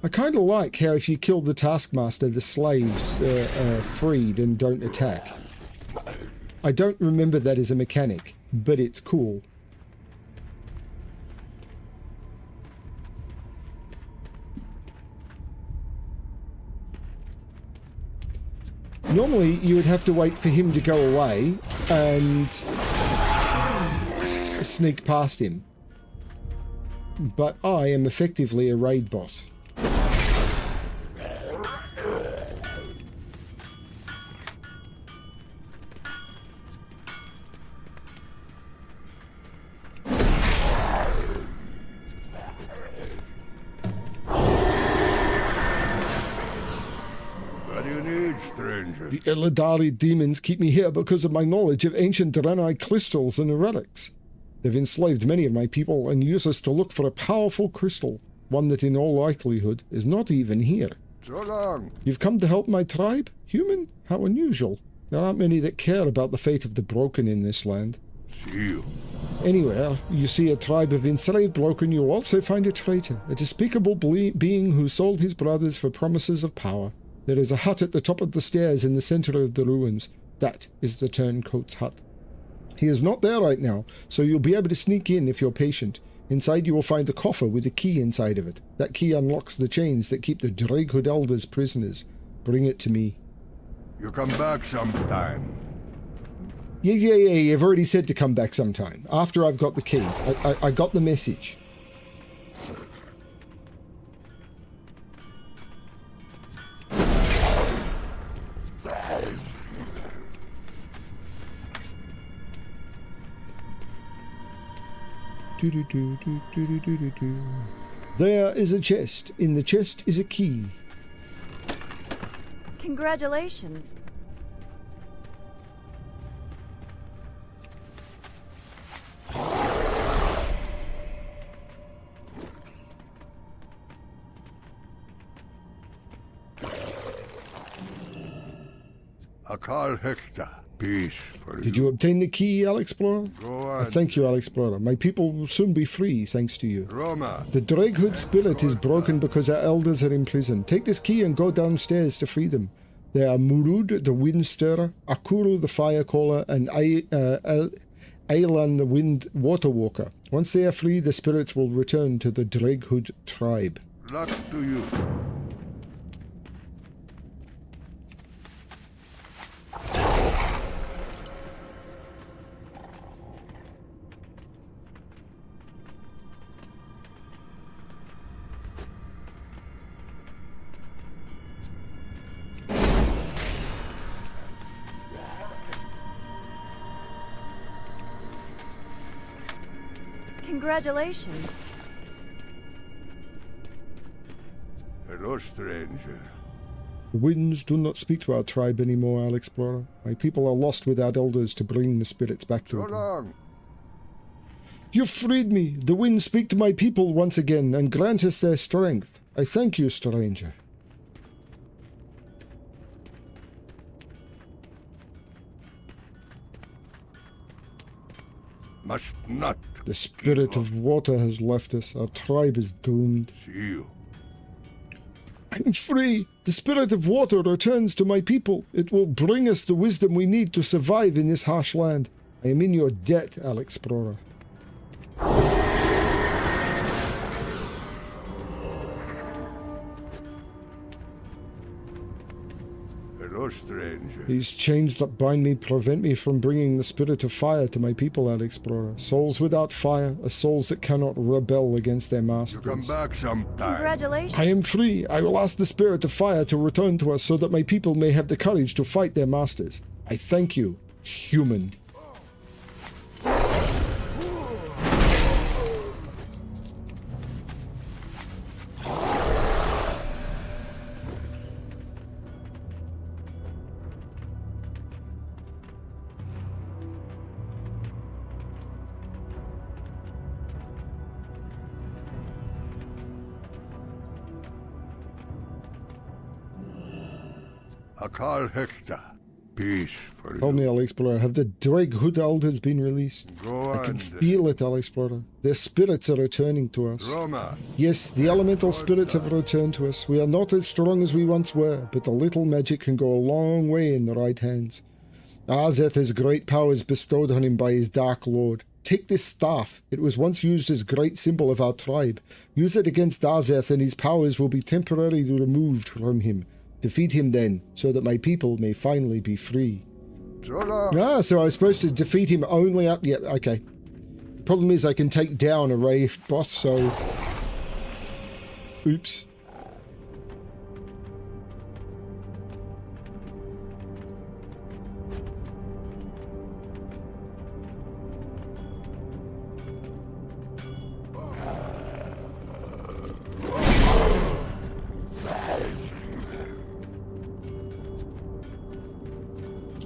I kind of like how if you kill the Taskmaster, the slaves are freed and don't attack. I don't remember that as a mechanic, but it's cool. Normally, you would have to wait for him to go away and sneak past him. But I am effectively a raid boss. The Illidari demons keep me here because of my knowledge of ancient Draenei crystals and relics. They've enslaved many of my people and use us to look for a powerful crystal, one that in all likelihood is not even here. So long. You've come to help my tribe? Human? How unusual. There aren't many that care about the fate of the broken in this land. See you. Anywhere you see a tribe of enslaved broken, you'll also find a traitor, a despicable being who sold his brothers for promises of power. There is a hut at the top of the stairs in the center of the ruins. That is the Turncoat's hut. He is not there right now, so you'll be able to sneak in if you're patient. Inside you will find a coffer with a key inside of it. That key unlocks the chains that keep the Drakehood Elders prisoners. Bring it to me. You come back sometime. Yeah, you've already said to come back sometime. After I've got the key. I got the message. There is a chest. In the chest is a key. Congratulations. Akal Hector. Peace for Did you obtain the key, Alexplorer? Go on. Thank you, Alexplorer. My people will soon be free, thanks to you. Roma. The Drakehood spirit is broken because our elders are in prison. Take this key and go downstairs to free them. They are Murud, the Wind Stirrer, Akuru, the Fire Caller, and Ailan, the Wind Water Walker. Once they are free, the spirits will return to the Drakehood tribe. Luck to you. Congratulations. Hello, stranger. The winds do not speak to our tribe anymore, Alexplorer. My people are lost without elders to bring the spirits back to So them. long. You freed me. The winds speak to my people once again and grant us their strength. I thank you, stranger. Must not. The spirit of water has left us. Our tribe is doomed. See you. I'm free. The spirit of water returns to my people. It will bring us the wisdom we need to survive in this harsh land. I am in your debt, Alexplorer. Hello, stranger. These chains that bind me prevent me from bringing the spirit of fire to my people, Alexplorer. Souls without fire are souls that cannot rebel against their You masters. come back sometime. Congratulations. I am free. I will ask the spirit of fire to return to us so that my people may have the courage to fight their masters. I thank you, human. Akal Hector. Peace for Tell me, Alexplorer, have the Dreg Hood Elders been released? Go I can on, feel it, Alexplorer. Their spirits are returning to us. Roma. Yes, the elemental spirits have returned to us. We are not as strong as we once were, but a little magic can go a long way in the right hands. Azeth has great powers bestowed on him by his Dark Lord. Take this staff. It was once used as great symbol of our tribe. Use it against Azeth and his powers will be temporarily removed from him. Defeat him then, so that my people may finally be free. Ah, so I was supposed to defeat him only up... Yeah, okay. The problem is I can take down a Wraith boss, so... Oops.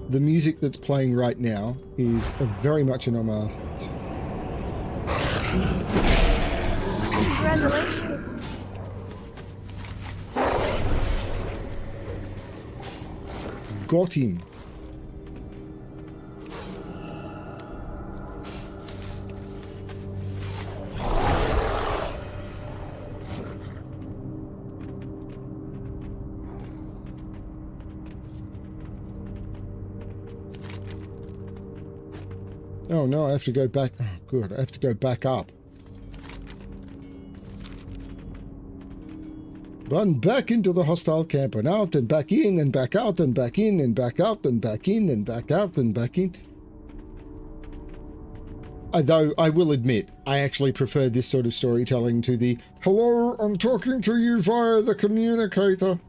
The music that's playing right now is very much an homage. Congratulations. Got him. Oh no, I have to go back. Oh, good. I have to go back up. Run back into the hostile camp and out and back in and back out and back in and back out and back in and back out and back in. Although I will admit, I actually prefer this sort of storytelling to the "Hello, I'm talking to you via the communicator."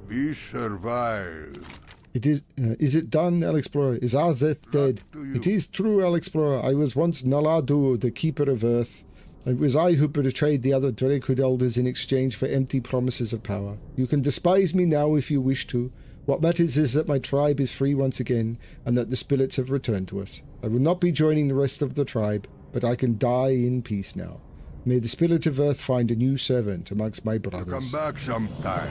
We survive. It is it done, Alexplorer? Is Azeth dead? It is true, Alexplorer. I was once Naladu, the keeper of Earth. It was I who betrayed the other Drakehood elders in exchange for empty promises of power. You can despise me now if you wish to. What matters is that my tribe is free once again, and that the spirits have returned to us. I will not be joining the rest of the tribe, but I can die in peace now. May the spirit of Earth find a new servant amongst my brothers. Come back sometime.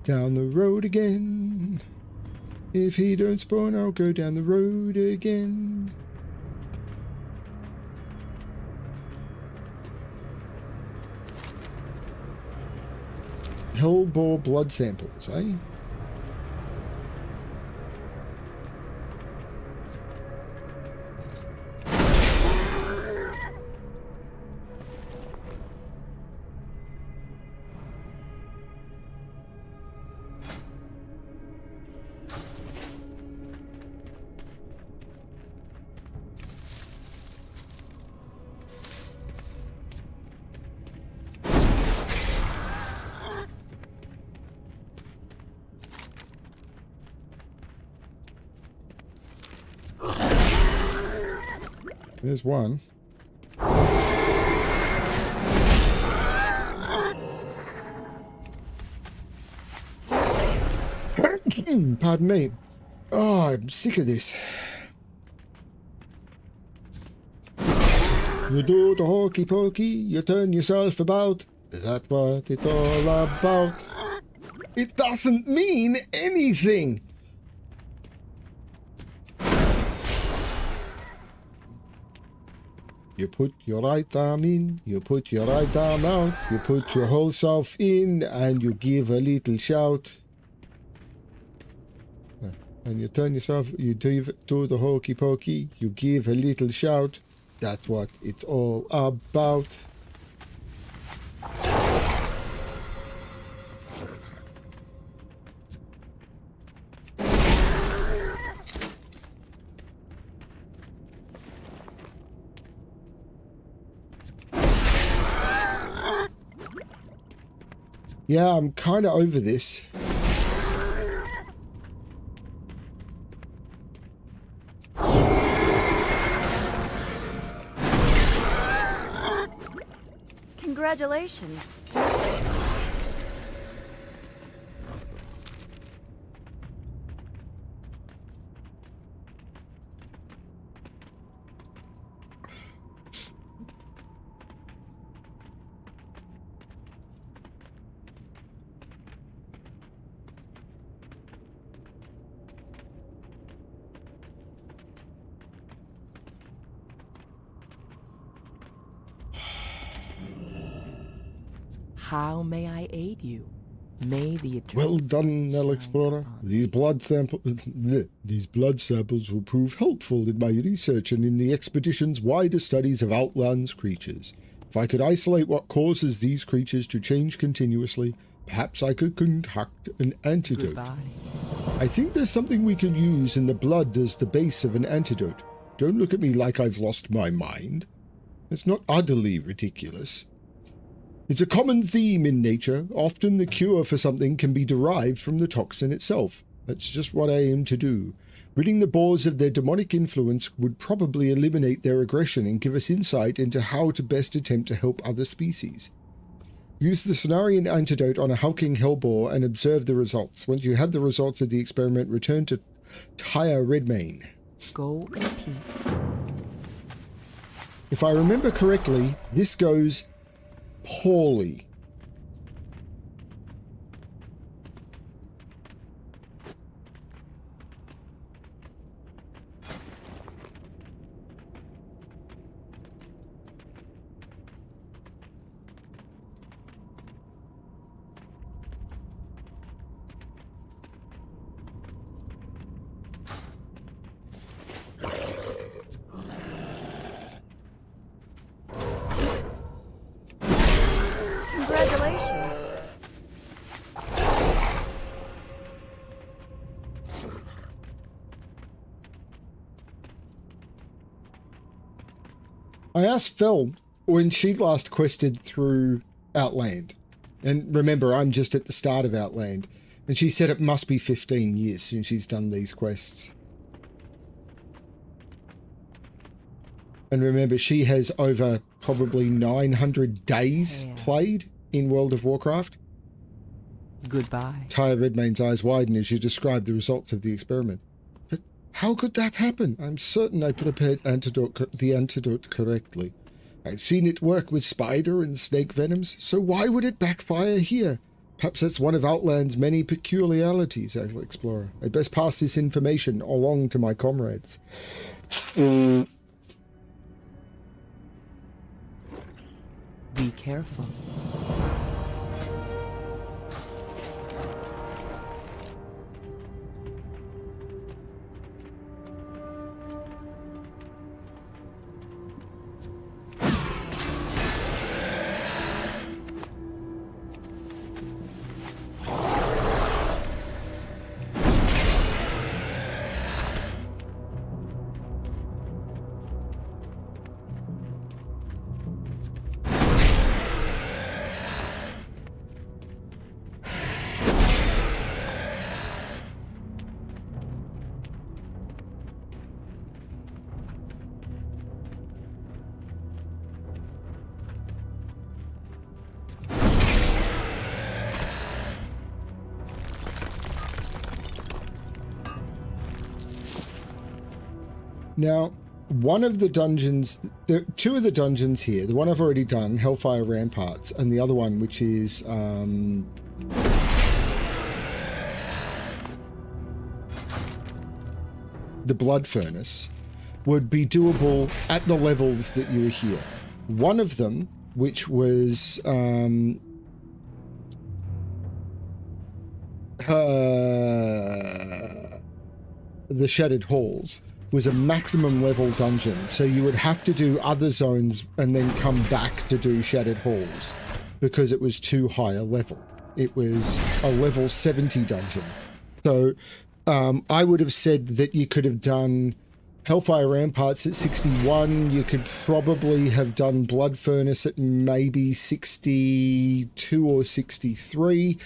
Down the road again. If he don't spawn, I'll go down the road again. Hellbore blood samples, eh? There's one. Pardon me. Oh, I'm sick of this. You do the hokey pokey, you turn yourself about. That's what it's all about. It doesn't mean anything. You put your right arm in, you put your right arm out, you put your whole self in, and you give a little shout. And you turn yourself, you do the hokey pokey, you give a little shout. That's what it's all about. Yeah, I'm kind of over this. Congratulations. How may I aid you? May the eternal Well done, sun Alexplorer. shine on These blood samples will prove helpful in my research and in the expedition's wider studies of Outland's creatures. If I could isolate what causes these creatures to change continuously, perhaps I could concoct an antidote. Goodbye. I think there's something we can use in the blood as the base of an antidote. Don't look at me like I've lost my mind. It's not utterly ridiculous. It's a common theme in nature. Often the cure for something can be derived from the toxin itself. That's just what I aim to do. Ridding the boars of their demonic influence would probably eliminate their aggression and give us insight into how to best attempt to help other species. Use the Cenarian antidote on a hulking hellboar and observe the results. Once you have the results of the experiment, return to Tyre Redmane. Go in peace. If I remember correctly, this goes poorly. Congratulations. I asked Fel when she last quested through Outland. And remember, I'm just at the start of Outland. And she said it must be 15 years since she's done these quests. And remember, she has over probably 900 days played in World of Warcraft. Goodbye. Tyre Redmane's eyes widen as you describe the results of the experiment. But how could that happen? I'm certain I prepared the antidote correctly. I've seen it work with spider and snake venoms, so why would it backfire here? Perhaps that's one of Outland's many peculiarities, Alexplorer. I best pass this information along to my comrades. Be careful. Now, one of the dungeons, two of the dungeons here, the one I've already done, Hellfire Ramparts, and the other one, which is the Blood Furnace, would be doable at the levels that you were here. One of them, which was the Shattered Halls, was a maximum level dungeon, so you would have to do other zones and then come back to do Shattered Halls because it was too high a level. It was a level 70 dungeon. So I would have said that you could have done Hellfire Ramparts at 61, you could probably have done Blood Furnace at maybe 62 or 63,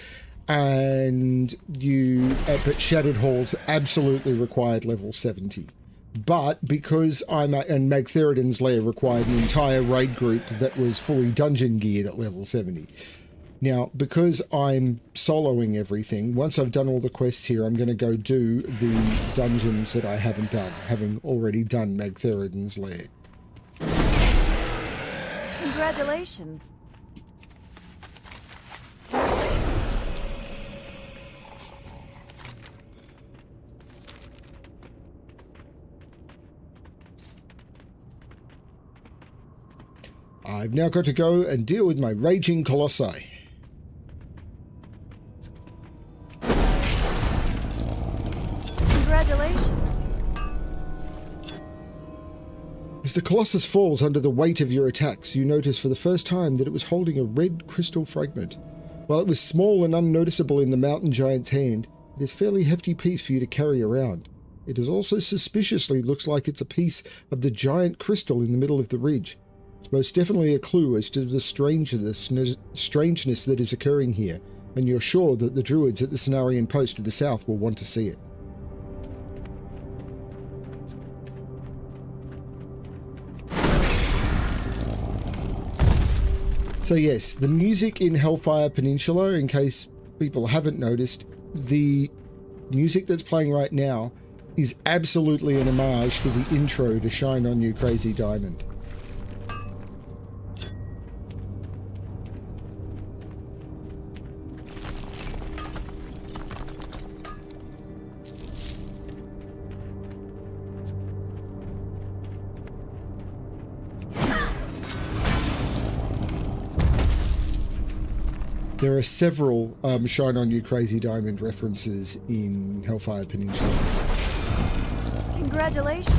and but Shattered Halls absolutely required level 70. But because and Magtheridon's Lair required an entire raid group that was fully dungeon geared at level 70. Now, because I'm soloing everything, once I've done all the quests here, I'm going to go do the dungeons that I haven't done, having already done Magtheridon's Lair. Congratulations. I've now got to go and deal with my raging colossi. As the Colossus falls under the weight of your attacks, you notice for the first time that it was holding a red crystal fragment. While it was small and unnoticeable in the mountain giant's hand, it is a fairly hefty piece for you to carry around. It is also suspiciously looks like it's a piece of the giant crystal in the middle of the ridge. It's most definitely a clue as to the strangeness that is occurring here, and you're sure that the druids at the Cenarian post to the south will want to see it. So yes, the music in Hellfire Peninsula, in case people haven't noticed, the music that's playing right now is absolutely an homage to the intro to Shine On You Crazy Diamond. There are several Shine On You Crazy Diamond references in Hellfire Peninsula. Congratulations.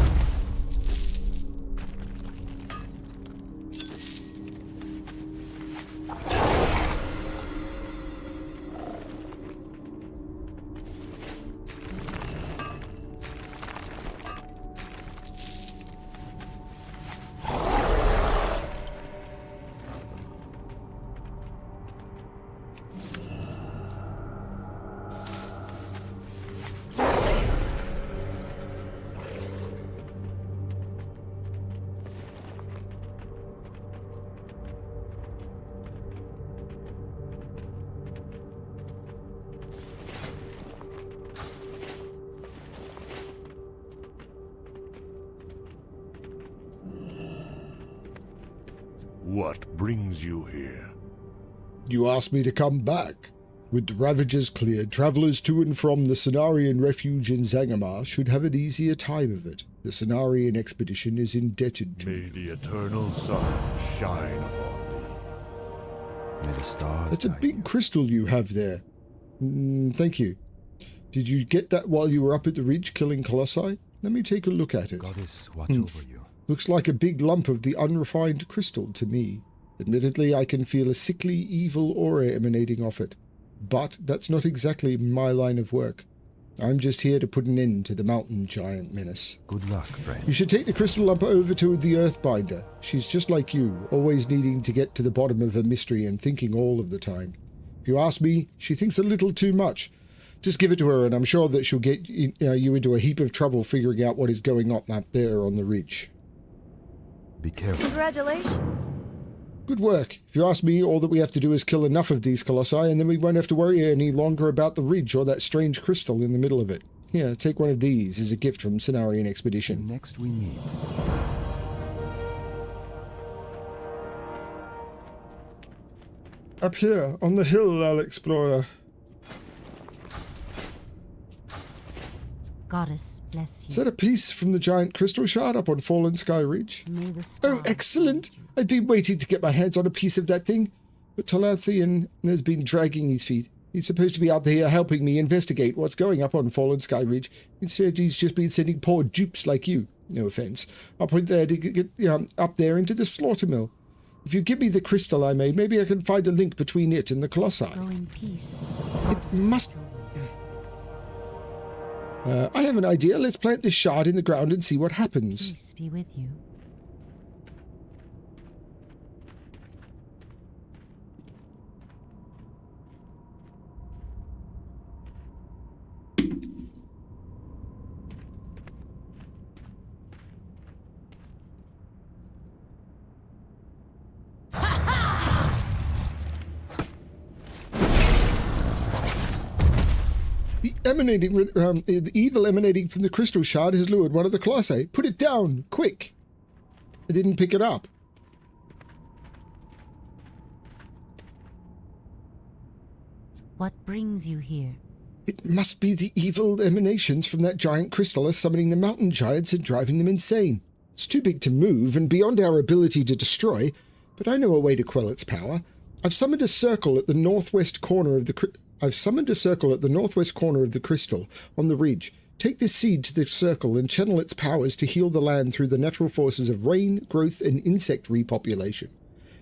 What brings you here? You asked me to come back. With the Ravagers cleared, travellers to and from the Cenarian refuge in Zangamar should have an easier time of it. The Cenarian expedition is indebted to... May the eternal sun shine upon thee. May the stars That's a guide big you. crystal you have there. Thank you. Did you get that while you were up at the ridge killing Colossi? Let me take a look at it. Goddess, watch over you. Looks like a big lump of the unrefined crystal to me. Admittedly, I can feel a sickly, evil aura emanating off it. But that's not exactly my line of work. I'm just here to put an end to the mountain giant menace. Good luck, friend. You should take the crystal lump over to the Earthbinder. She's just like you, always needing to get to the bottom of a mystery and thinking all of the time. If you ask me, she thinks a little too much. Just give it to her, and I'm sure that she'll get you into a heap of trouble figuring out what is going on up there on the ridge. Be careful. Congratulations. Good work. If you ask me, all that we have to do is kill enough of these colossi, and then we won't have to worry any longer about the ridge or that strange crystal in the middle of it. Here, take one of these as a gift from Cenarian Expedition. Next we meet. Up here, on the hill, Alexplorer. Goddess bless you. Is that a piece from the giant crystal shard up on Fallen Sky Ridge? May the Oh, stars excellent! guide you. I've been waiting to get my hands on a piece of that thing, but Talathian has been dragging his feet. He's supposed to be out there helping me investigate what's going up on Fallen Sky Ridge. Instead, he's just been sending poor dupes like you, no offense, up there to get up there into the slaughter mill. If you give me the crystal I made, maybe I can find a link between it and the colossi. Go in peace. It must... I have an idea. Let's plant this shard in the ground and see what happens. Peace be with you. The evil emanating from the crystal shard has lured one of the colossi. Put it down, quick! I didn't pick it up. What brings you here? It must be the evil emanations from that giant crystal are summoning the mountain giants and driving them insane. It's too big to move and beyond our ability to destroy, but I know a way to quell its power. I've summoned a circle at the northwest corner of the crystal on the ridge. Take this seed to the circle and channel its powers to heal the land through the natural forces of rain, growth, and insect repopulation.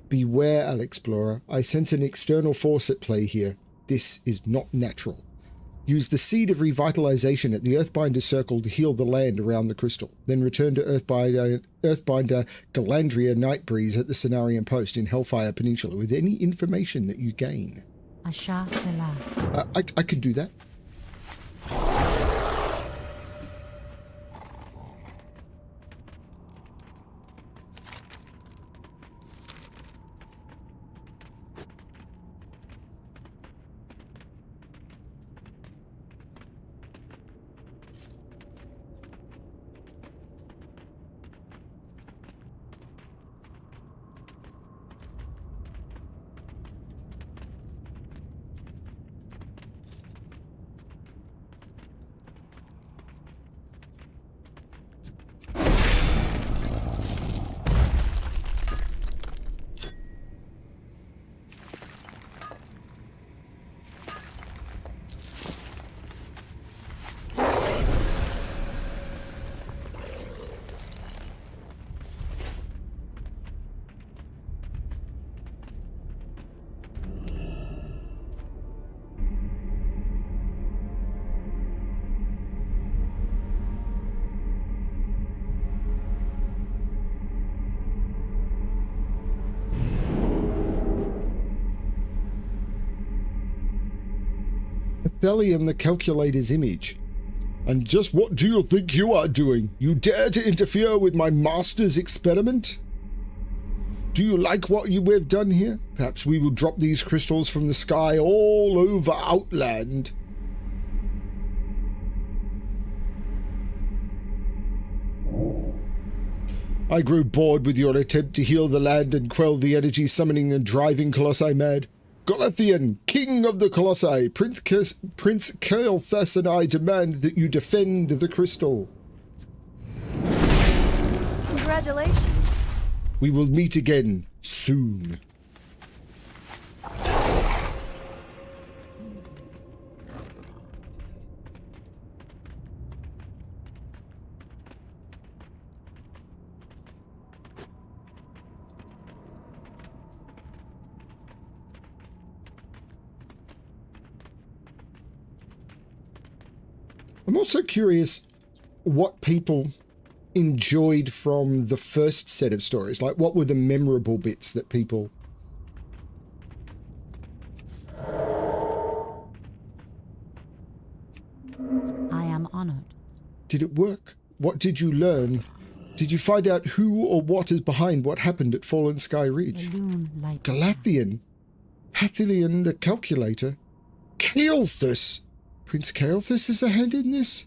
Beware, Alexplorer. I sense an external force at play here. This is not natural. Use the seed of revitalization at the Earthbinder circle to heal the land around the crystal. Then return to Earthbinder Galandria Nightbreeze at the Cenarian Post in Hellfire Peninsula with any information that you gain. Asha Fela. I can do that. Thelian the Calculator's image. And just what do you think you are doing? You dare to interfere with my master's experiment? Do you like what we've done here? Perhaps we will drop these crystals from the sky all over Outland. I grew bored with your attempt to heal the land and quell the energy summoning and driving Colossi mad. Galathian, king of the Colossi, Prince Kael'thas and I demand that you defend the crystal. Congratulations. We will meet again soon. I'm also curious what people enjoyed from the first set of stories. Like, what were the memorable bits that people... I am honored. Did it work? What did you learn? Did you find out who or what is behind what happened at Fallen Sky Ridge? Galathian, Pathilian the Calculator, Kael'thas. Prince Kael'thas has a hand in this?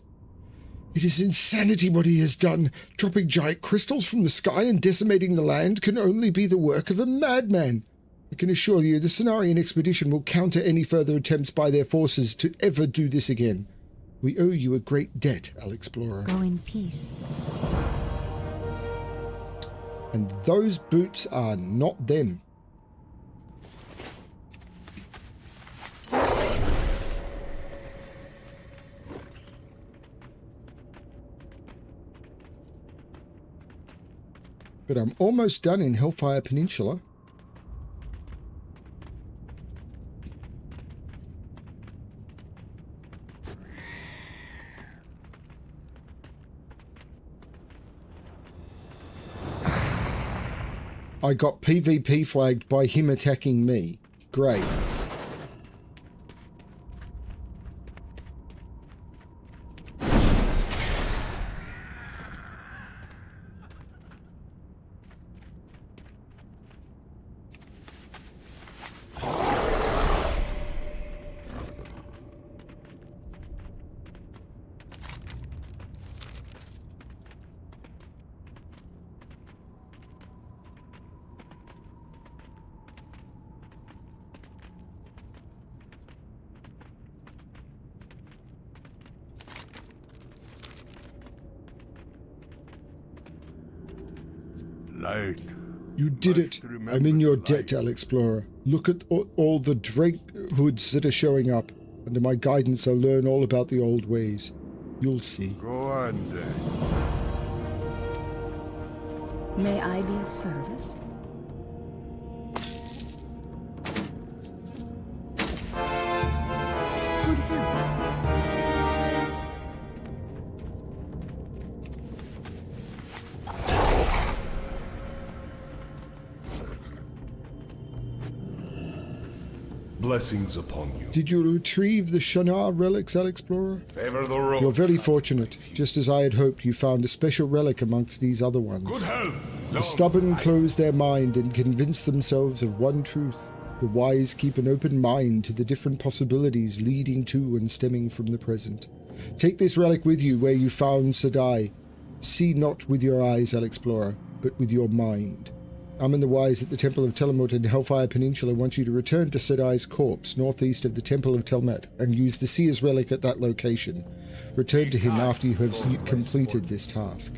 It is insanity what he has done. Dropping giant crystals from the sky and decimating the land can only be the work of a madman. I can assure you the Cenarian expedition will counter any further attempts by their forces to ever do this again. We owe you a great debt, Alexplorer. Go in peace. And those boots are not them. But I'm almost done in Hellfire Peninsula. I got PvP flagged by him attacking me. Great. Light. You did it. I'm in your debt, Alexplorer. Look at all the Drake hoods that are showing up. Under my guidance, I'll learn all about the old ways. You'll see. Go on then. May I be of service? Good help. Blessings upon you. Did you retrieve the Shana relics, Alexplorer? Favor the road. You're very fortunate. Just as I had hoped, you found a special relic amongst these other ones. Good health. The stubborn close their mind and convince themselves of one truth. The wise keep an open mind to the different possibilities leading to and stemming from the present. Take this relic with you where you found Sedai. See not with your eyes, Alexplorer, but with your mind. Amun the Wise at the Temple of Telemut in Hellfire Peninsula wants you to return to Sedai's corpse northeast of the Temple of Telmet and use the Seer's relic at that location. Return to him after you have completed this task.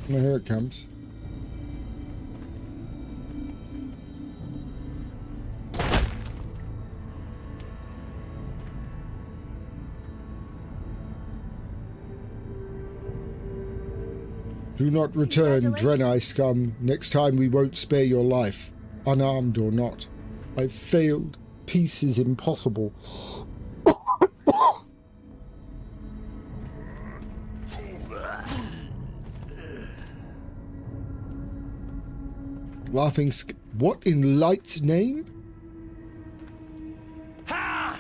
Well, here it comes. Do not return, Draenei scum. Next time we won't spare your life, unarmed or not. I've failed. Peace is impossible. Laughing what in Light's name?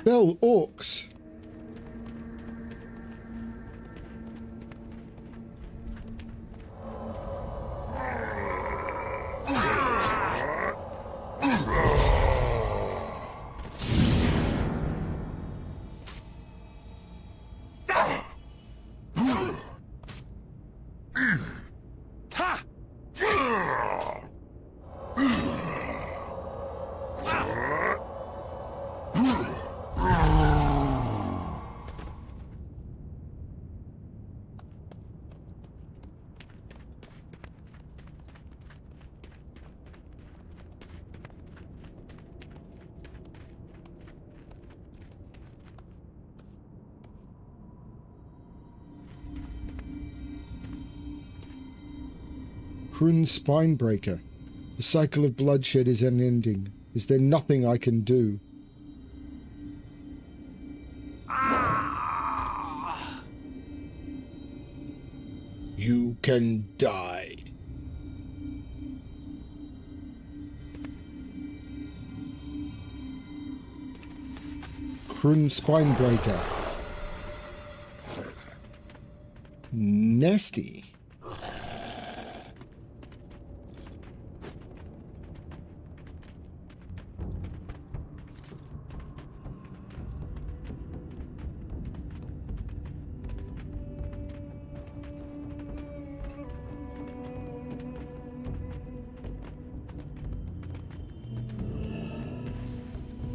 Bell Orcs. Kryn's Spinebreaker. The cycle of bloodshed is unending. Is there nothing I can do? You can die. Kryn's Spinebreaker. Nasty.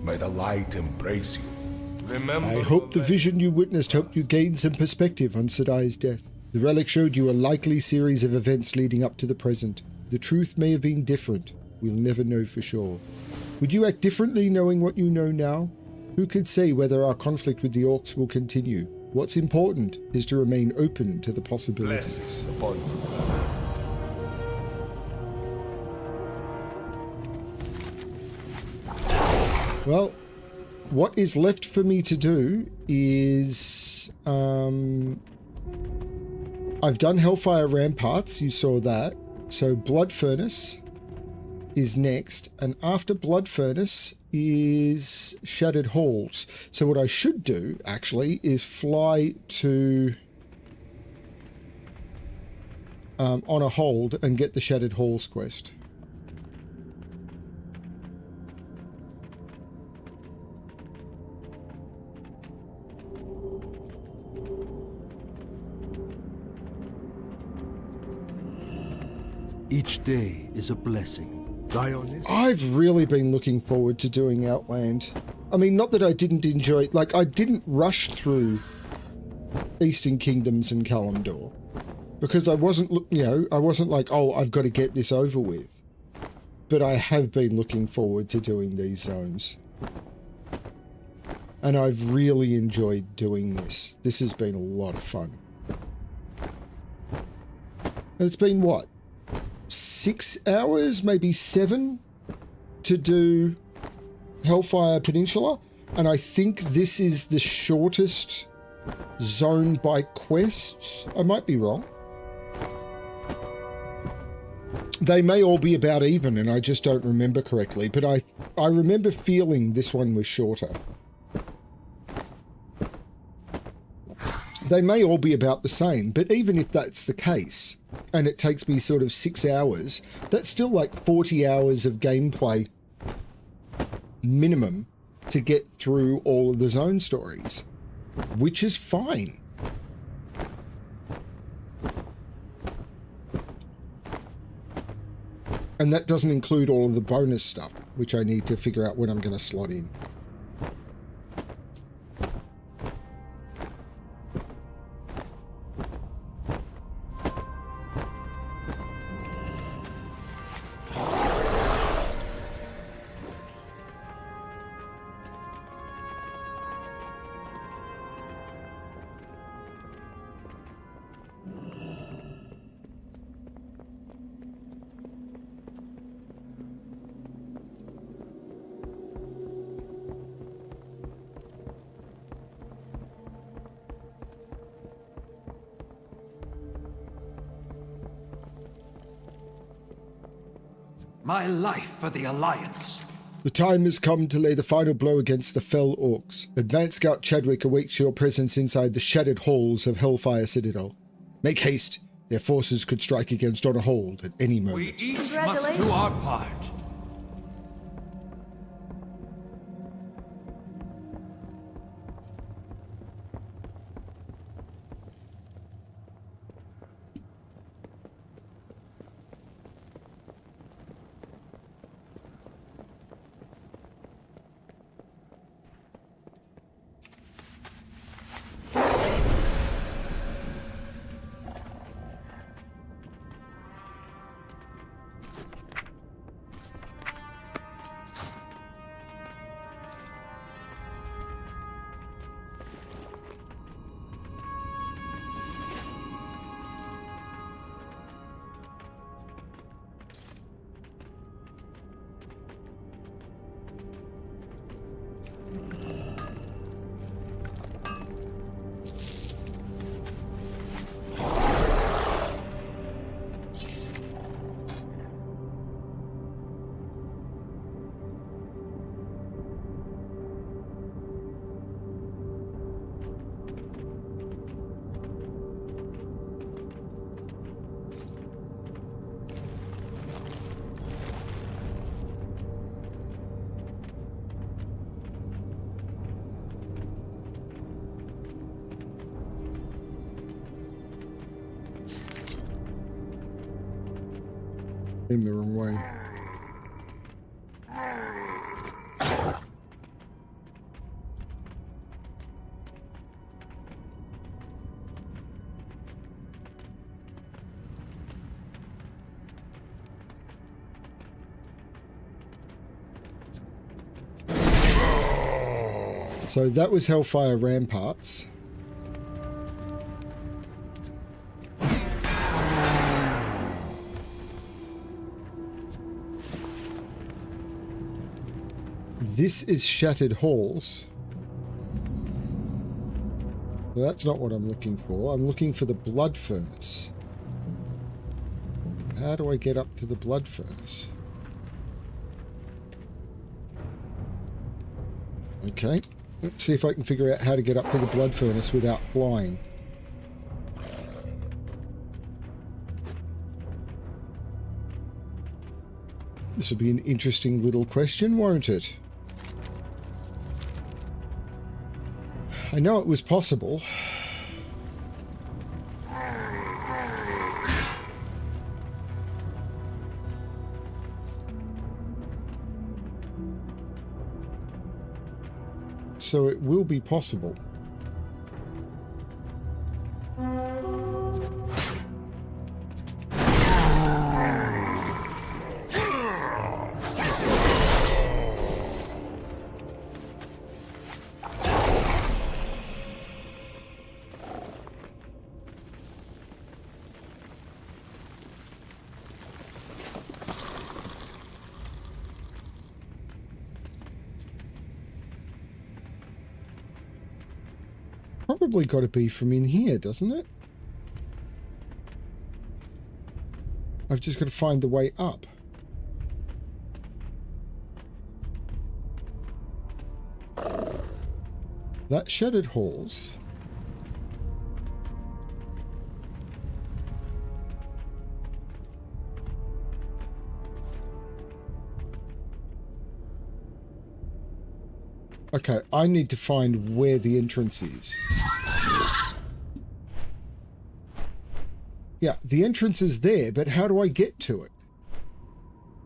May the light embrace you. Remember I hope the vision you witnessed helped you gain some perspective on Sedai's death. The relic showed you a likely series of events leading up to the present. The truth may have been different. We'll never know for sure. Would you act differently knowing what you know now? Who could say whether our conflict with the Orcs will continue? What's important is to remain open to the possibilities. blessings upon you. Well, what is left for me to do is I've done Hellfire Ramparts, you saw that. So Blood Furnace is next, and after Blood Furnace is Shattered Halls. So what I should do, actually, is fly to on a hold and get the Shattered Halls quest. Each day is a blessing. Zionist. I've really been looking forward to doing Outland. I mean, not that I didn't enjoy it. Like, I didn't rush through Eastern Kingdoms and Kalimdor because I wasn't, you know, I wasn't like, oh, I've got to get this over with. But I have been looking forward to doing these zones. And I've really enjoyed doing this. This has been a lot of fun. And it's been, what, 6 hours, maybe 7, to do Hellfire Peninsula? And I think this is the shortest zone by quests. I might be wrong. They may all be about even, and I just don't remember correctly, but I remember feeling this one was shorter. They may all be about the same, but even if that's the case, and it takes me sort of 6 hours, that's still like 40 hours of gameplay minimum to get through all of the zone stories, which is fine. And that doesn't include all of the bonus stuff, which I need to figure out when I'm going to slot in. My life for the Alliance. The time has come to lay the final blow against the fell orcs. Advanced Scout Chadwick awaits your presence inside the shattered halls of Hellfire Citadel. Make haste. Their forces could strike against on a hold at any moment. We each must do our part. Came the wrong way. So that was Hellfire Ramparts. This is Shattered Halls. Well, that's not what I'm looking for. I'm looking for the Blood Furnace. How do I get up to the Blood Furnace? Okay, let's see if I can figure out how to get up to the Blood Furnace without flying. This will be an interesting little question, won't it? I know it was possible. So it will be possible. Probably got to be from in here, doesn't it? I've just got to find the way up. That shattered halls. Okay, I need to find where the entrance is. Yeah, the entrance is there, but how do I get to it?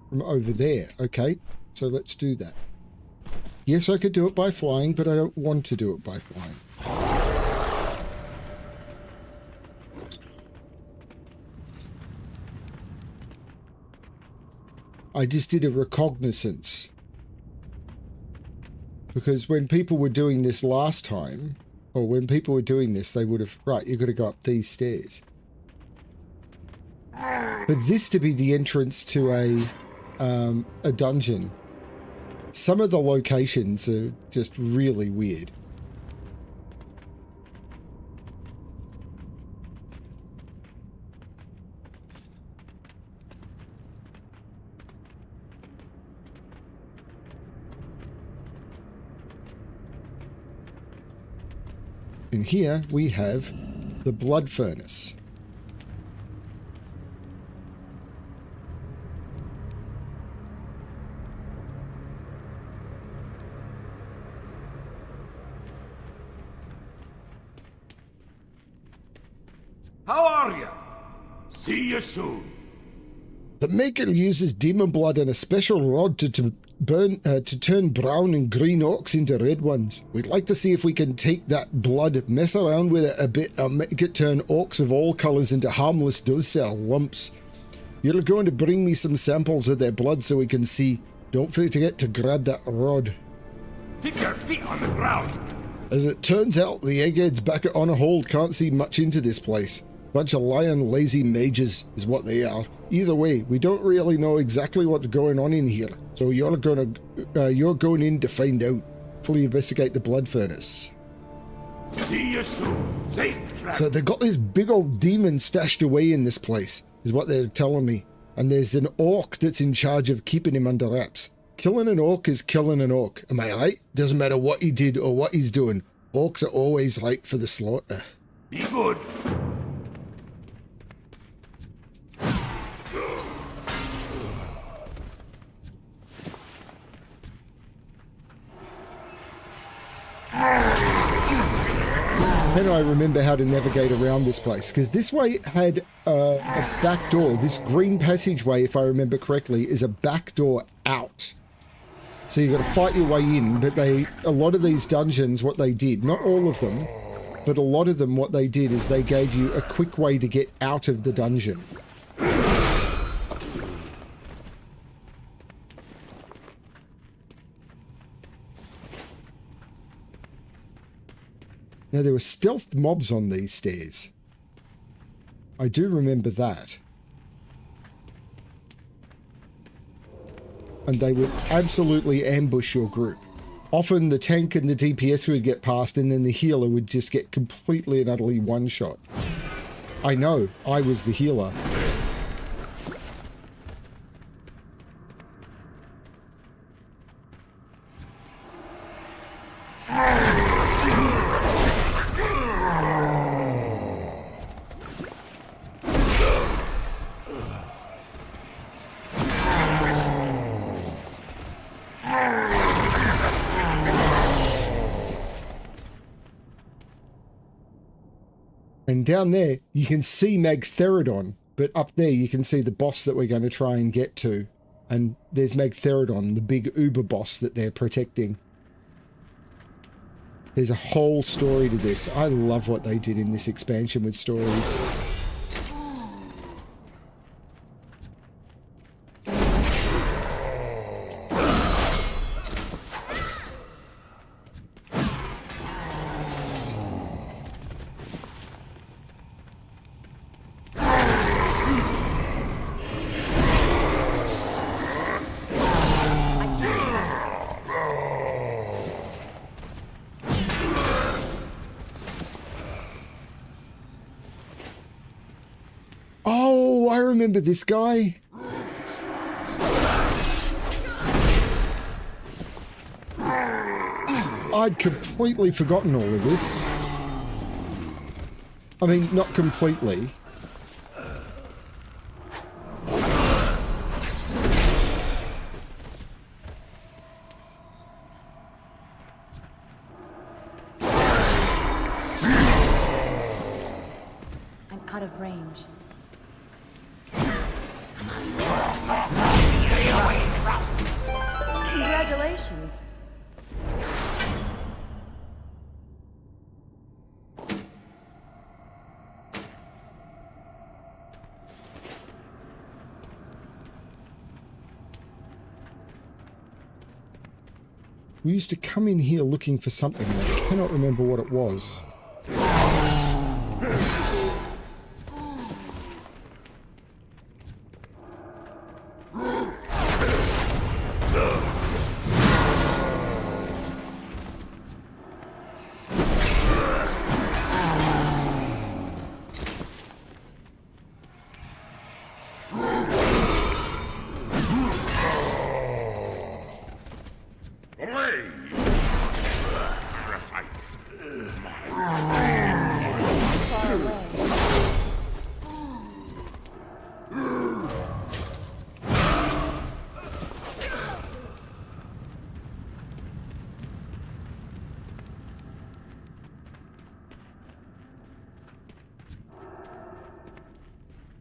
From over there. Okay, so let's do that. Yes, I could do it by flying, but I don't want to do it by flying. I just did a recognizance. Because when people were doing this last time, or when people were doing this, they would have... Right, you've got to go up these stairs. But this to be the entrance to a dungeon. Some of the locations are just really weird. And here we have the blood furnace. How are you? See you soon. The maker uses demon blood and a special rod to turn brown and green orcs into red ones. We'd like to see if we can take that blood, mess around with it a bit, and make it turn orcs of all colours into harmless docile lumps. You're going to bring me some samples of their blood so we can see. Don't forget to grab that rod. Keep your feet on the ground. As it turns out, the eggheads back on a hold can't see much into this place. Bunch of lying lazy mages is what they are. Either way, we don't really know exactly what's going on in here, so you're going in to find out. Fully investigate the blood furnace. See you soon. Safe travel. So they've got this big old demon stashed away in this place, is what they're telling me. And there's an orc that's in charge of keeping him under wraps. Killing an orc is killing an orc. Am I right? Doesn't matter what he did or what he's doing. Orcs are always ripe for the slaughter. Be good. How do I remember how to navigate around this place? Because this way had a back door. This green passageway, if I remember correctly, is a back door out. So you've got to fight your way in, but a lot of these dungeons, what they did, not all of them, but a lot of them, what they did is they gave you a quick way to get out of the dungeon. Now, there were stealth mobs on these stairs. I do remember that. And they would absolutely ambush your group. Often the tank and the DPS would get past, and then the healer would just get completely and utterly one-shot. I know, I was the healer. And down there, you can see Magtheridon, but up there you can see the boss that we're going to try and get to. And there's Magtheridon, the big uber boss that they're protecting. There's a whole story to this. I love what they did in this expansion with stories. Oh, I remember this guy. I'd completely forgotten all of this. I mean, not completely. I'm out of range. Congratulations. We used to come in here looking for something, and I cannot remember what it was.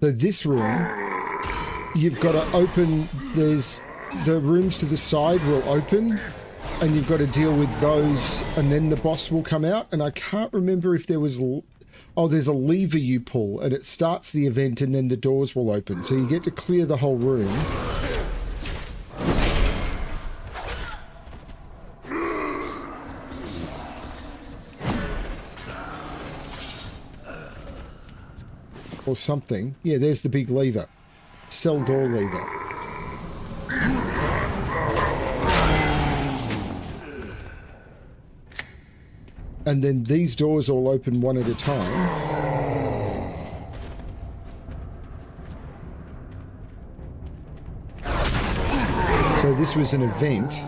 So this room, you've got to open, there's the rooms to the side will open and you've got to deal with those and then the boss will come out. And I can't remember if there was, oh, there's a lever you pull and it starts the event and then the doors will open. So you get to clear the whole room. Or something. Yeah, there's the big lever. Cell door lever. And then these doors all open one at a time. So this was an event.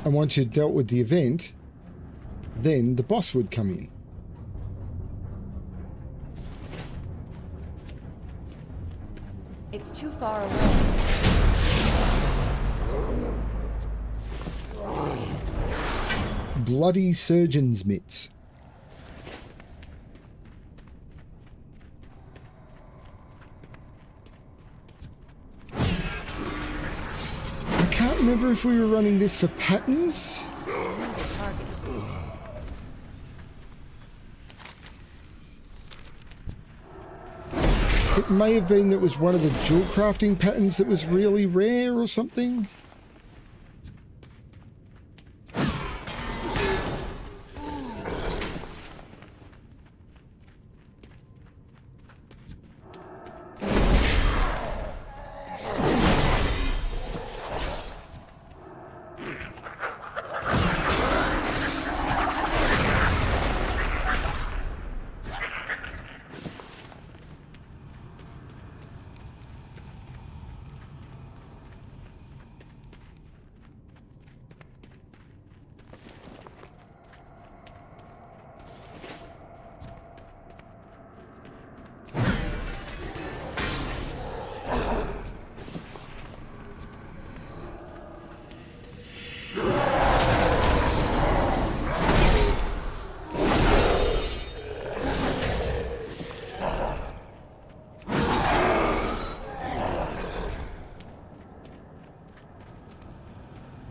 And once you dealt with the event, then the boss would come in. It's too far away. Bloody surgeon's mitts. I can't remember if we were running this for patterns. It may have been that it was one of the jewel crafting patterns that was really rare or something.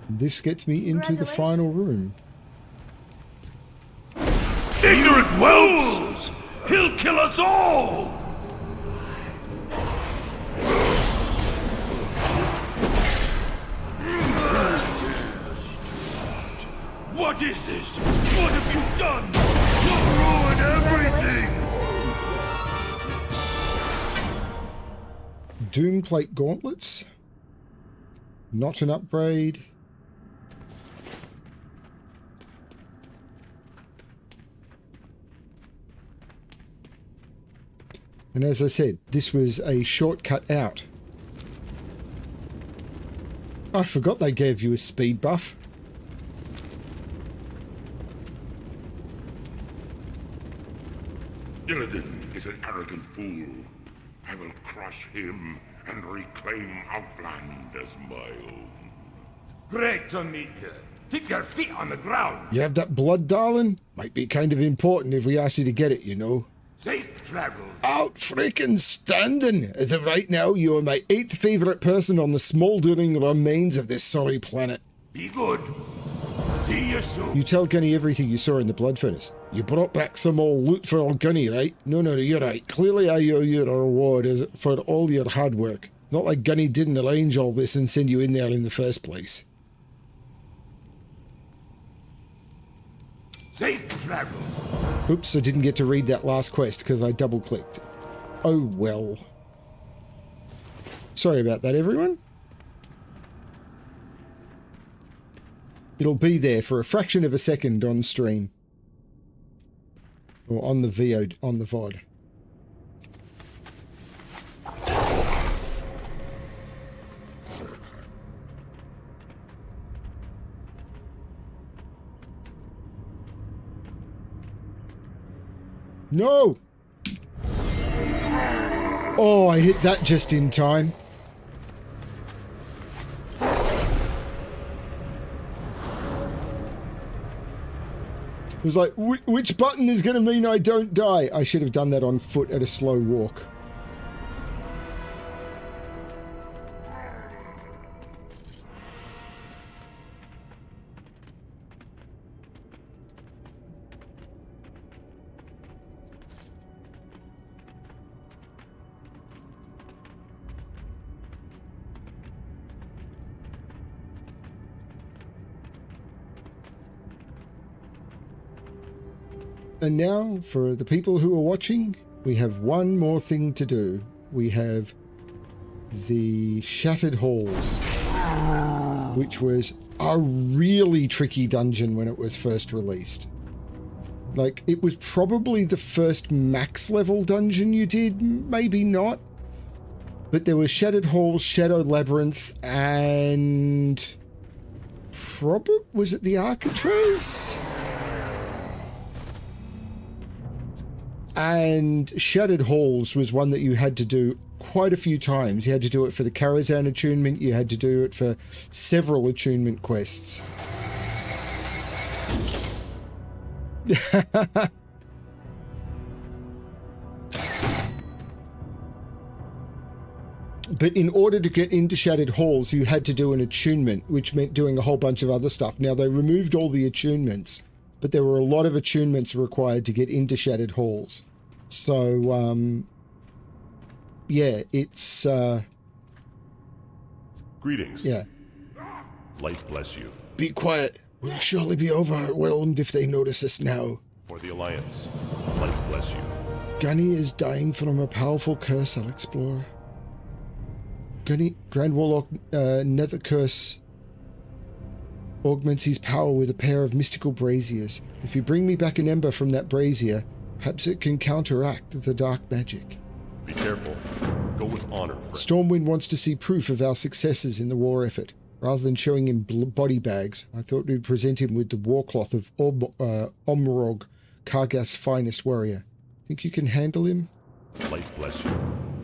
This gets me into the final room. Ignorant whelps! He'll kill us all! What is this? What have you done? You'll ruin everything! Doomplate gauntlets. Not an upgrade. And as I said, this was a shortcut out. I forgot they gave you a speed buff. Paladin is an arrogant fool. I will crush him and reclaim Outland as my own. Great to meet you. Keep your feet on the ground. You have that blood, darling? Might be kind of important if we ask you to get it, you know. Safe travels. Out frickin' standing! As of right now, you are my 8th favourite person on the smouldering remains of this sorry planet. Be good. See you soon. You tell Gunny everything you saw in the blood furnace. You brought back some old loot for old Gunny, right? No, you're right. Clearly I owe you a reward for all your hard work. Not like Gunny didn't arrange all this and send you in there in the first place. Safe travels. Oops, I didn't get to read that last quest because I double-clicked. Oh well. Sorry about that, everyone. It'll be there for a fraction of a second on stream. Or on the VOD, on the VOD. No! Oh, I hit that just in time. It was like, which button is going to mean I don't die? I should have done that on foot at a slow walk. And now, for the people who are watching, we have one more thing to do. We have the Shattered Halls, which was a really tricky dungeon when it was first released. Like, it was probably the first max level dungeon you did, maybe not. But there was Shattered Halls, Shadow Labyrinth, and... was it the Architrave? And Shattered Halls was one that you had to do quite a few times. You had to do it for the Karazhan attunement. You had to do it for several attunement quests. But in order to get into Shattered Halls, you had to do an attunement, which meant doing a whole bunch of other stuff. Now, they removed all the attunements, but there were a lot of attunements required to get into Shattered Halls. So, yeah, it's, Greetings. Yeah. Light bless you. Be quiet. We'll surely be overwhelmed if they notice us now. For the Alliance. Light bless you. Gunny is dying from a powerful curse, Alexplorer. Gunny, Grand Warlock Nether Curse augments his power with a pair of mystical braziers. If you bring me back an ember from that brazier, perhaps it can counteract the dark magic. Be careful. Go with honor, friend. Stormwind wants to see proof of our successes in the war effort. Rather than showing him body bags, I thought we'd present him with the warcloth of Omrog, Kargath's finest warrior. Think you can handle him? Light bless you.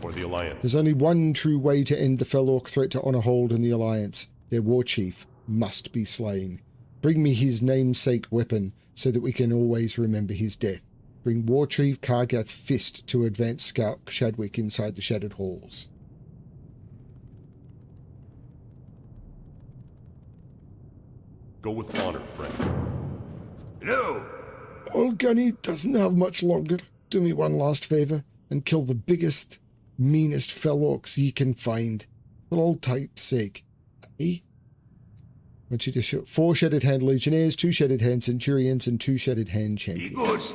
For the Alliance. There's only one true way to end the Felork threat to Honorhold and the Alliance. Their war chief must be slain. Bring me his namesake weapon so that we can always remember his death. Bring War Chief Kargath's fist to advance Scout Shadwick inside the Shattered Halls. Go with honor, friend. No! Old Gunny doesn't have much longer. Do me one last favour and kill the biggest, meanest fell orcs ye can find. For all type's sake. Eh? I want you to shoot 4 Shattered Hand Legionnaires, 2 Shattered Hand Centurions, and 2 Shattered Hand Champions.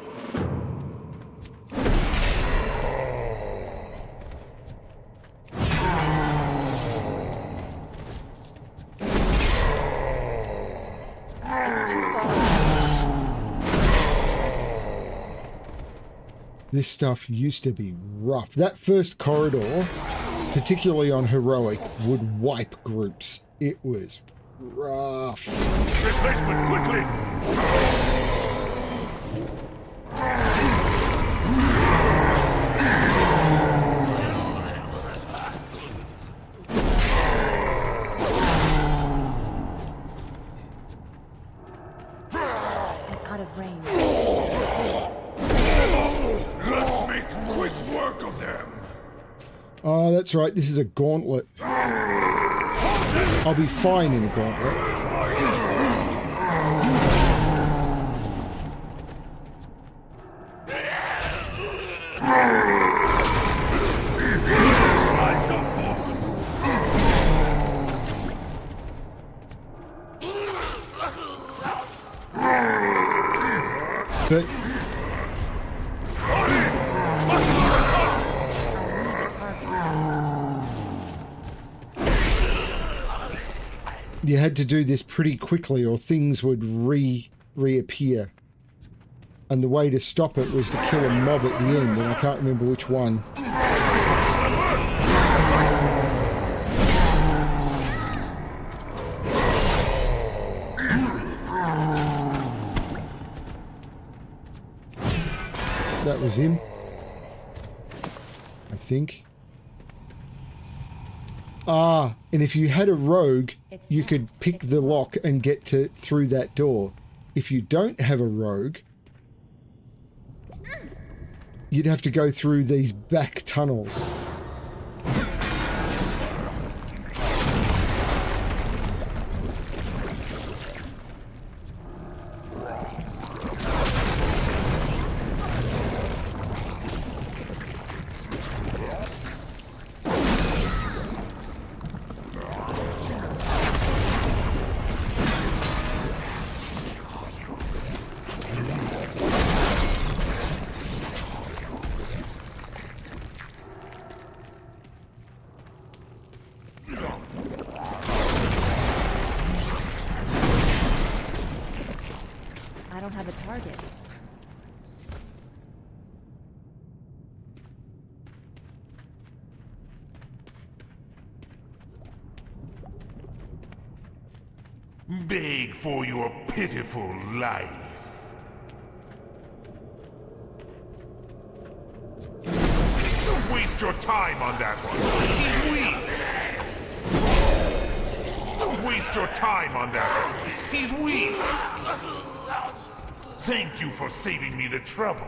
It's too far. This stuff used to be rough. That first corridor, particularly on Heroic, would wipe groups. It was rough. Replacement, quickly! I'm out of range. Let's make quick work of them! Oh, that's right. This is a gauntlet. I'll be fine in a gauntlet. But you had to do this pretty quickly or things would reappear. And the way to stop it was to kill a mob at the end, and I can't remember which one. That was him, I think. Ah, and if you had a rogue, you could pick the lock and get through that door. If you don't have a rogue, you'd have to go through these back tunnels. I don't have a target. Beg for your pitiful life. Don't waste your time on that one. He's weak. Don't waste your time on that one. He's weak. Thank you for saving me the trouble.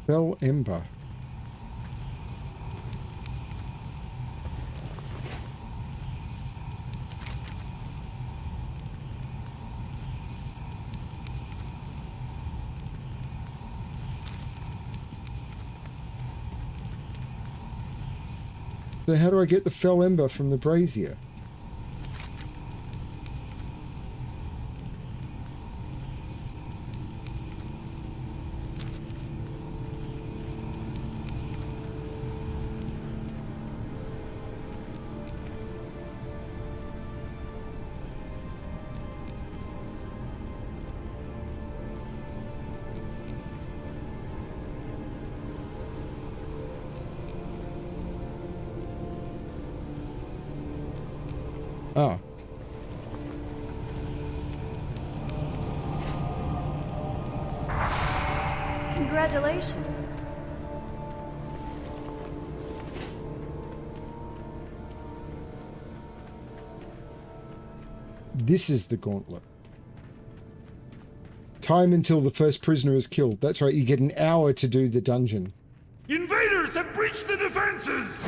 Fell Ember. So how do I get the Fell Ember from the brazier? Oh. Congratulations. This is the gauntlet. Time until the first prisoner is killed. That's right, you get an hour to do the dungeon. Invaders have breached the defenses!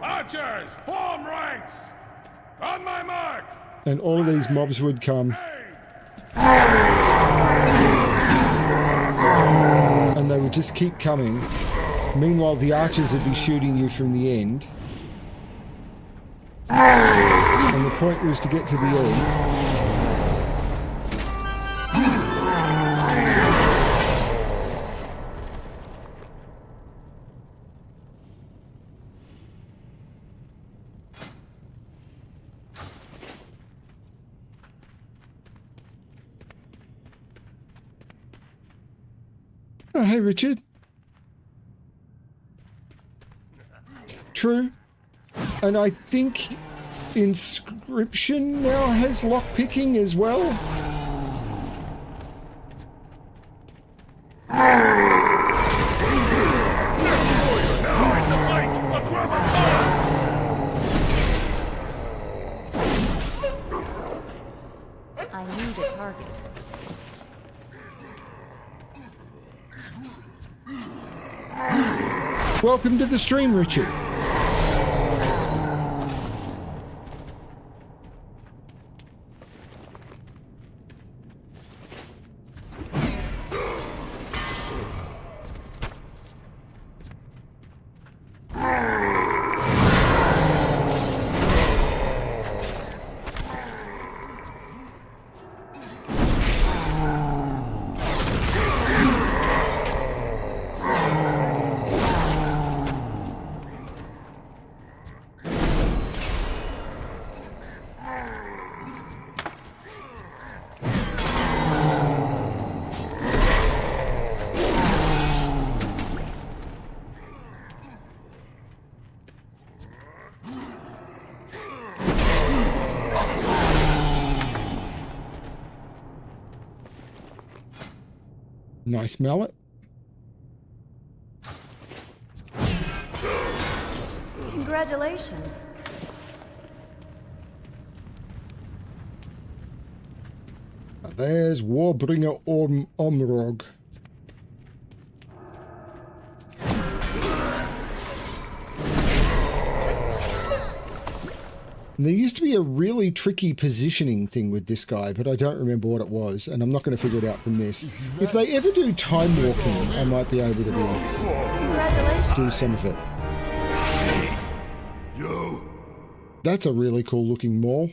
Archers, form ranks! On my mark! And all of these mobs would come. And they would just keep coming. Meanwhile, the archers would be shooting you from the end. And the point was to get to the end. Oh, hey, Richard. True. And I think Inscription now has lockpicking as well. I need a target. Welcome to the stream, Richard. Nice mallet. Congratulations. There's Warbringer Omrog. And there used to be a really tricky positioning thing with this guy, but I don't remember what it was, and I'm not going to figure it out from this. If they ever do time walking, I might be able to do some of it. That's a really cool looking mall.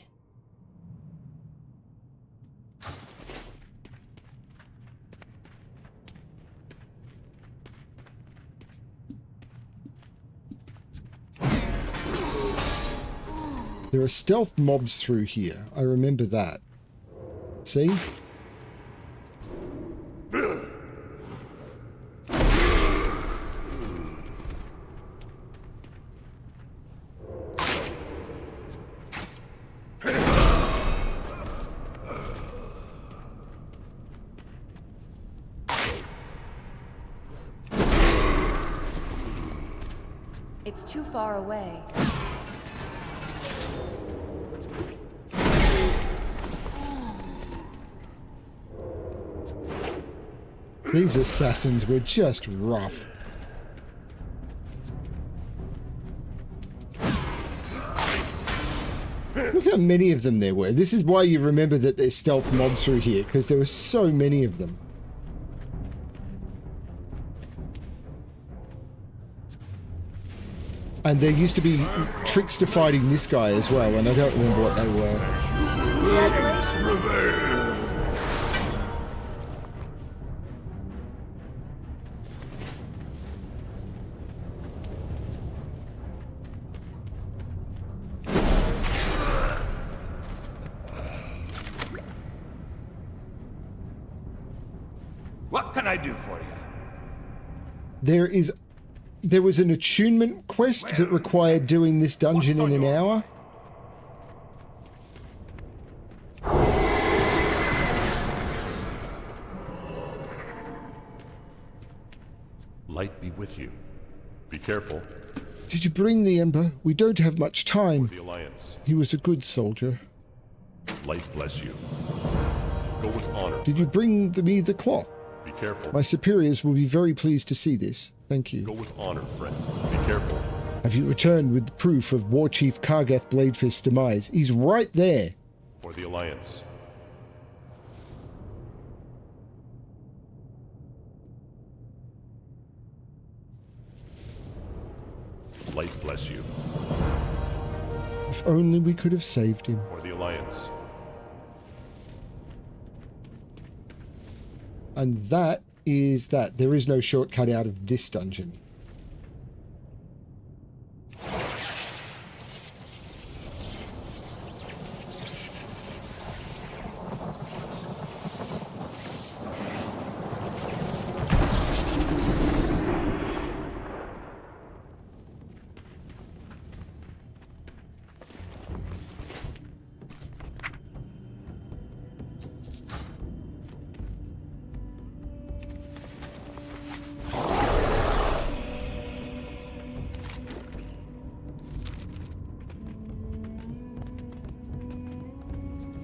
There are stealth mobs through here. I remember that. See? It's too far away. These assassins were just rough. Look how many of them there were. This is why you remember that there's stealth mobs through here, because there were so many of them. And there used to be tricks to fighting this guy as well, and I don't remember what they were. What can I do for you? There was an attunement quest that required doing this dungeon in an hour. Light be with you. Be careful. Did you bring the ember? We don't have much time. The Alliance. He was a good soldier. Light bless you. Go with honor. Did you bring me the cloth? Be careful. My superiors will be very pleased to see this. Thank you. Go with honor, friend. Be careful. Have you returned with the proof of War Chief Kargath Bladefist's demise? He's right there. For the Alliance. Light bless you. If only we could have saved him. For the Alliance. And that is that. There is no shortcut out of this dungeon.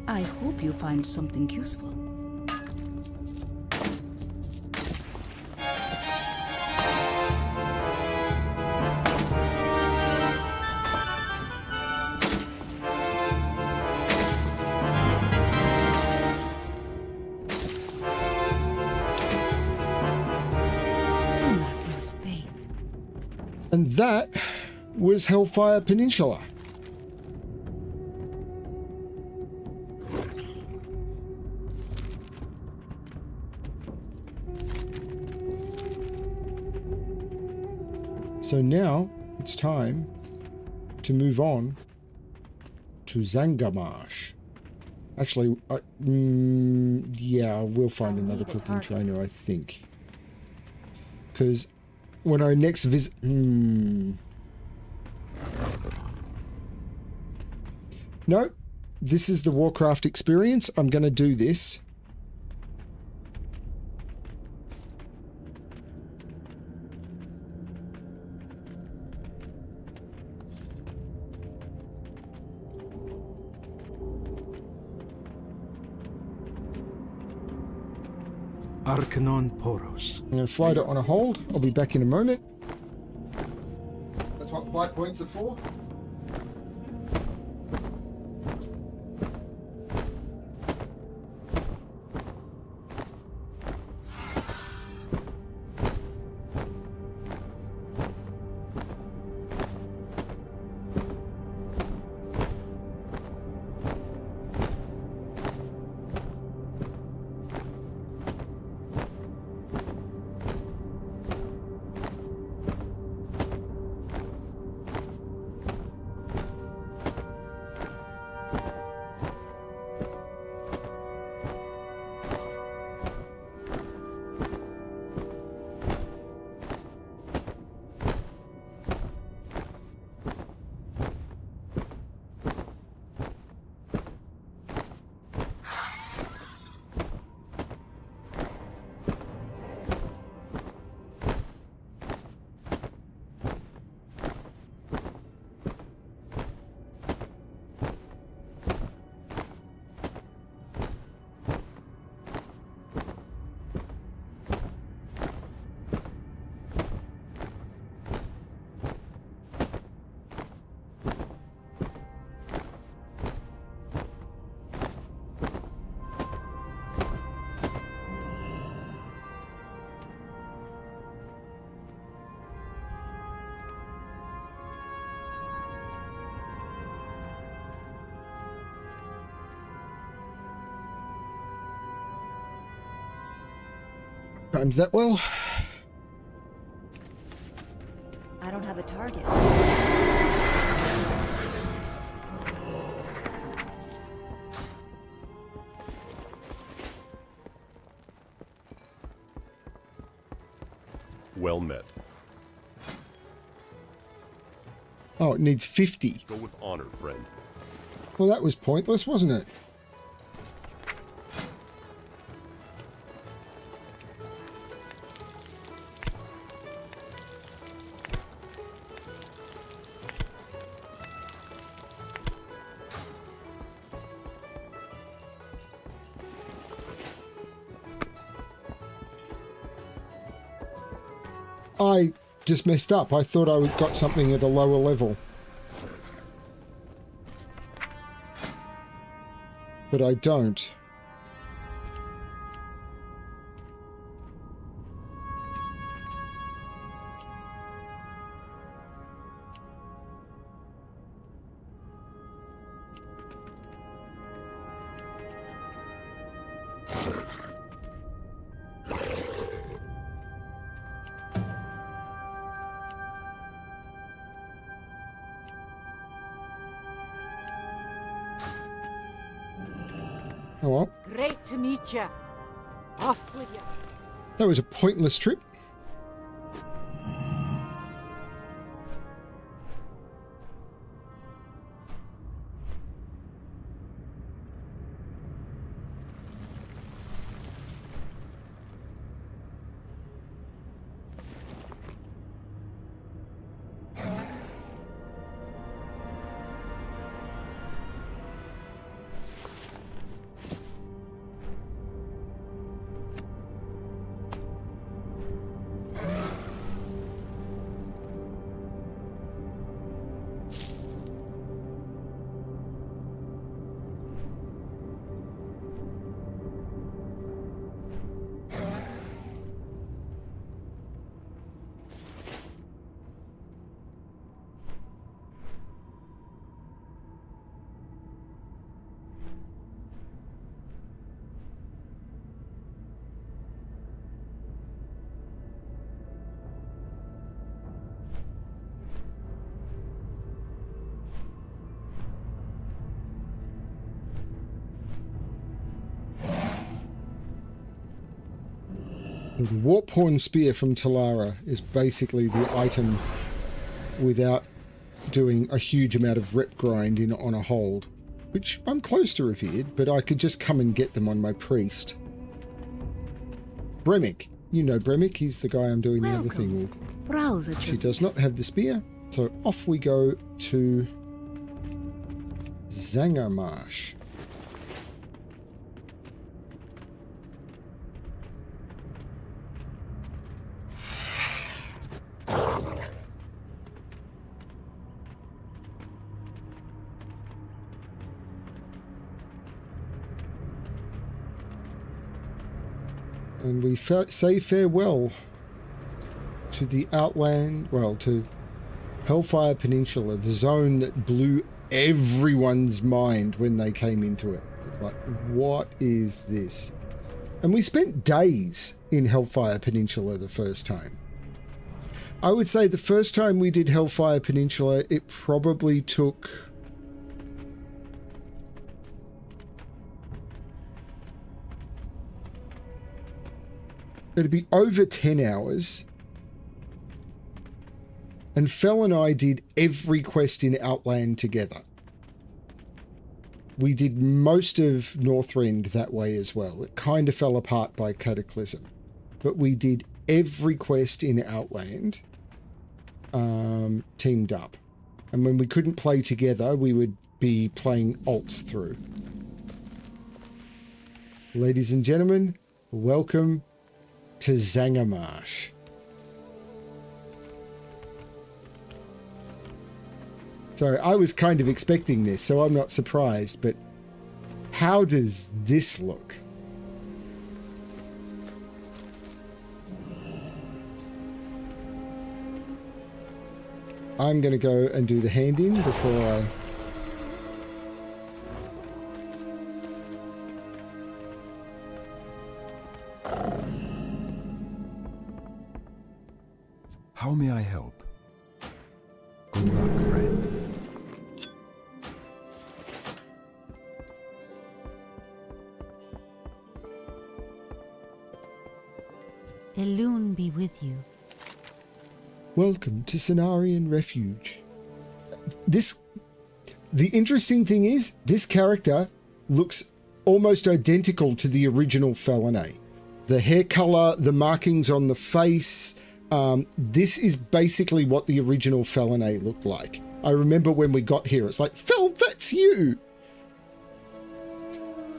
I hope you find something useful. Miraculous faith. And that was Hellfire Peninsula. So now it's time to move on to Zangarmarsh. Actually, yeah, we'll find another cooking trainer, I think. Because when our next visit... No, this is the Warcraft experience. I'm going to do this. Arcanon Poros. I'm going to float it on a hold. I'll be back in a moment. That's what flight points are for. Times that well. I don't have a target. Well met. Oh, it needs 50. Go with honor, friend. Well, that was pointless, wasn't it? I just messed up. I thought I got something at a lower level. But I don't. Oh well. Great to meet you. Off with you. That was a pointless trip. The Warphorn Spear from Talara is basically the item without doing a huge amount of rep grind on a hold, which I'm close to revered, but I could just come and get them on my priest. Bremick. You know Bremick, he's the guy I'm doing the other thing with. Browse at She your does not have the spear, so off we go to Zangarmarsh. And we say farewell to the Outland, well, to Hellfire Peninsula, the zone that blew everyone's mind when they came into it. Like, what is this? And we spent days in Hellfire Peninsula the first time. I would say the first time we did Hellfire Peninsula, it probably took... it'd be over 10 hours. And Fel and I did every quest in Outland together. We did most of Northrend that way as well. It kind of fell apart by Cataclysm. But we did every quest in Outland teamed up. And when we couldn't play together, we would be playing alts through. Ladies and gentlemen, welcome to Zangarmarsh. Sorry, I was kind of expecting this, so I'm not surprised, but how does this look? I'm going to go and do the hand-in before I... How may I help? Good luck, friend. Elune be with you. Welcome to Cenarian Refuge. The interesting thing is, this character looks almost identical to the original Felinae. The hair color, the markings on the face... this is basically what the original Felinae looked like. I remember when we got here, it's like, Fel, that's you!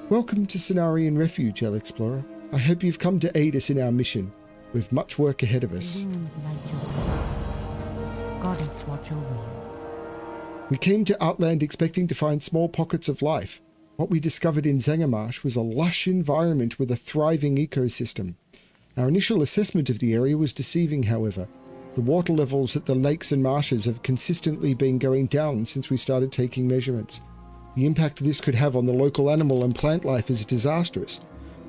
Welcome to Cenarian Refuge, Alexplorer. I hope you've come to aid us in our mission. We've much work ahead of us. Goddess watch over you. We came to Outland expecting to find small pockets of life. What we discovered in Zangarmarsh was a lush environment with a thriving ecosystem. Our initial assessment of the area was deceiving, however. The water levels at the lakes and marshes have consistently been going down since we started taking measurements. The impact this could have on the local animal and plant life is disastrous.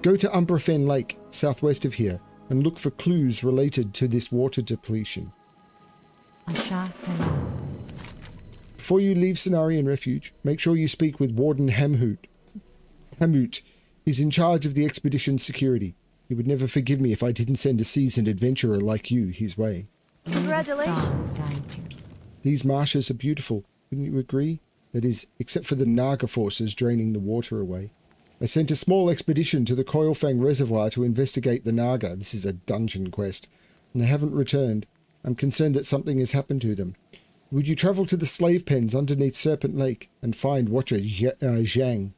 Go to Umbrafen Lake, southwest of here, and look for clues related to this water depletion. Before you leave Cenarian Refuge, make sure you speak with Warden Hamut. He's in charge of the expedition's security. He would never forgive me if I didn't send a seasoned adventurer like you his way. Congratulations. These marshes are beautiful, wouldn't you agree? That is, except for the Naga forces draining the water away. I sent a small expedition to the Coilfang Reservoir to investigate the Naga. This is a dungeon quest, and they haven't returned. I'm concerned that something has happened to them. Would you travel to the slave pens underneath Serpent Lake and find Watcher Zhang?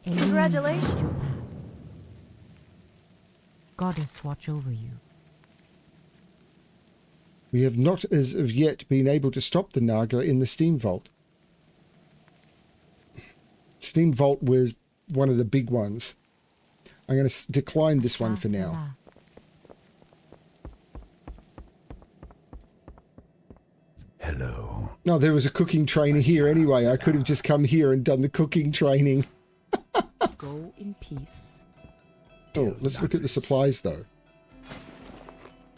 Congratulations. Goddess watch over you. We have not as of yet been able to stop the Naga in the Steam Vault. Steam Vault was one of the big ones. I'm going to decline this one for now. Hello. No, there was a cooking trainer here anyway. I could have just come here and done the cooking training. Go in peace. Oh, let's look at the supplies though.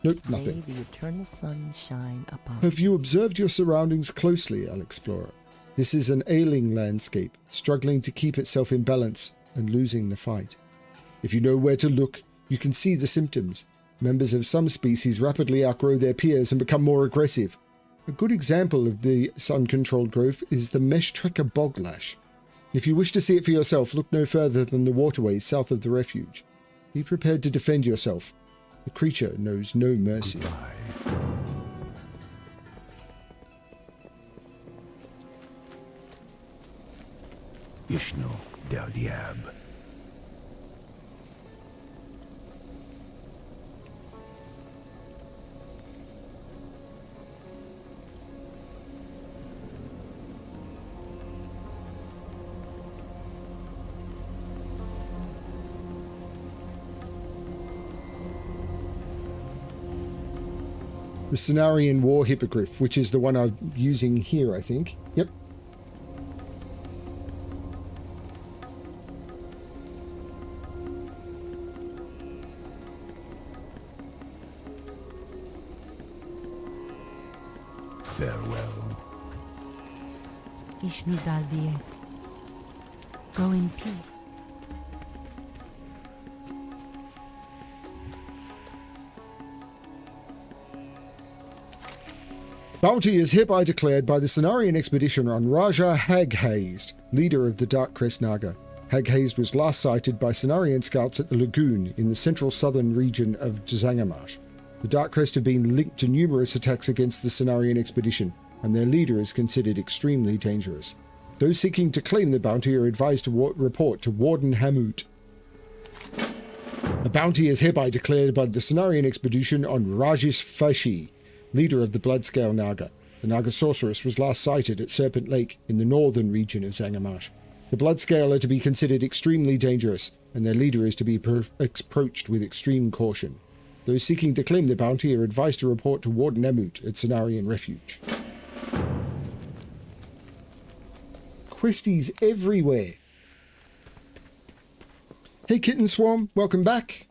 Nope, nothing. May the eternal sun shine upon Have you observed your surroundings closely, Alexplorer? This is an ailing landscape, struggling to keep itself in balance and losing the fight. If you know where to look, you can see the symptoms. Members of some species rapidly outgrow their peers and become more aggressive. A good example of the sun-controlled growth is the mesh trekker boglash. If you wish to see it for yourself, look no further than the waterways south of the refuge. Be prepared to defend yourself. The creature knows no mercy. Goodbye. Ishno del Diab. The Cenarian War Hippogriff, which is the one I'm using here, I think. Yep. Farewell. Ishnu Daldiek. Go in peace. Bounty is hereby declared by the Cenarian expedition on Raja Haghazed, leader of the Dark Crest Naga. Haghazed was last sighted by Cenarian scouts at the lagoon in the central southern region of Zangarmarsh. The Dark Crest have been linked to numerous attacks against the Cenarian expedition, and their leader is considered extremely dangerous. Those seeking to claim the bounty are advised to report to Warden Hamut. A bounty is hereby declared by the Cenarian expedition on Rajish Fashi, leader of the Bloodscale Naga. The Naga sorceress was last sighted at Serpent Lake in the northern region of Zangarmarsh. The Bloodscale are to be considered extremely dangerous, and their leader is to be approached with extreme caution. Those seeking to claim the bounty are advised to report to Warden Hamut at Cenarian Refuge. Questies everywhere. Hey Kitten Swarm, welcome back.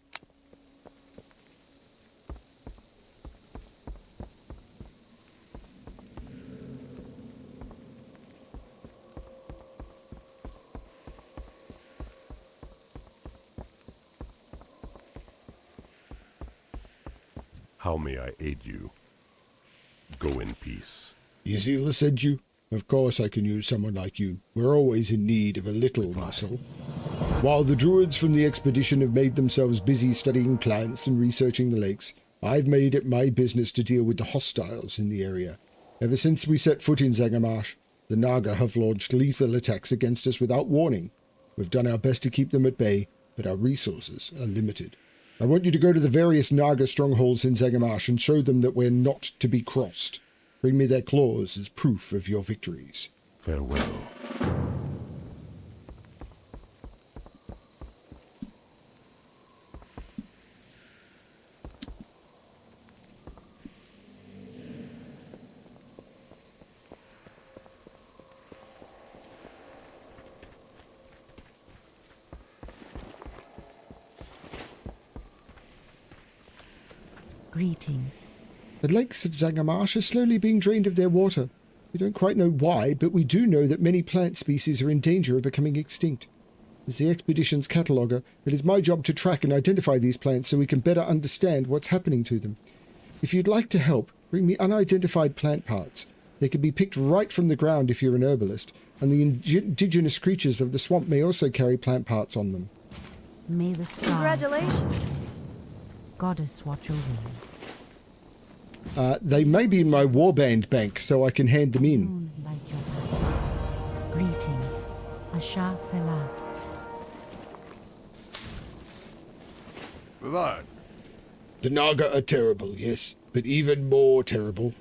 How may I aid you? Go in peace. Easy, said you. Of course I can use someone like you. We're always in need of a little muscle. While the druids from the expedition have made themselves busy studying plants and researching the lakes, I've made it my business to deal with the hostiles in the area. Ever since we set foot in Zangarmarsh, the Naga have launched lethal attacks against us without warning. We've done our best to keep them at bay, but our resources are limited. I want you to go to the various Naga strongholds in Zagamarsh and show them that we're not to be crossed. Bring me their claws as proof of your victories. Farewell. Greetings. The lakes of Zagamarsh are slowly being drained of their water. We don't quite know why, but we do know that many plant species are in danger of becoming extinct. As the expedition's cataloger, it is my job to track and identify these plants so we can better understand what's happening to them. If you'd like to help, bring me unidentified plant parts. They can be picked right from the ground if you're an herbalist, and the indigenous creatures of the swamp may also carry plant parts on them. May the stars. Congratulations. Goddess watch over you. They may be in my warband bank, so I can hand them in. Moon light your path. Greetings. Asha Fela. Blood. The Naga are terrible, yes, but even more terrible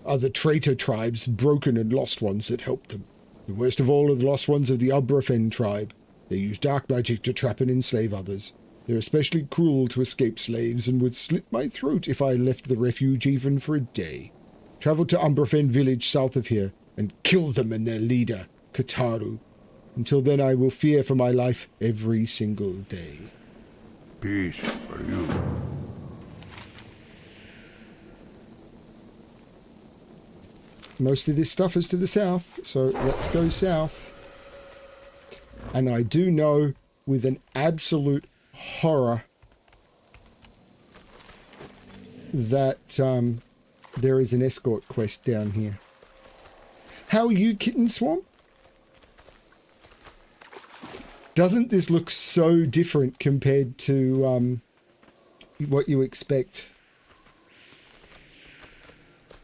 are the traitor tribes, broken and lost ones that helped them. The worst of all are the lost ones of the Ubrafen tribe. They use dark magic to trap and enslave others. They're especially cruel to escaped slaves and would slit my throat if I left the refuge even for a day. Travel to Umbrafen village south of here and kill them and their leader, Kataru. Until then I will fear for my life every single day. Peace for you. Most of this stuff is to the south, so let's go south. And I do know with an absolute horror that there is an escort quest down here. How are you, Kitten Swamp? Doesn't this look so different compared to what you expect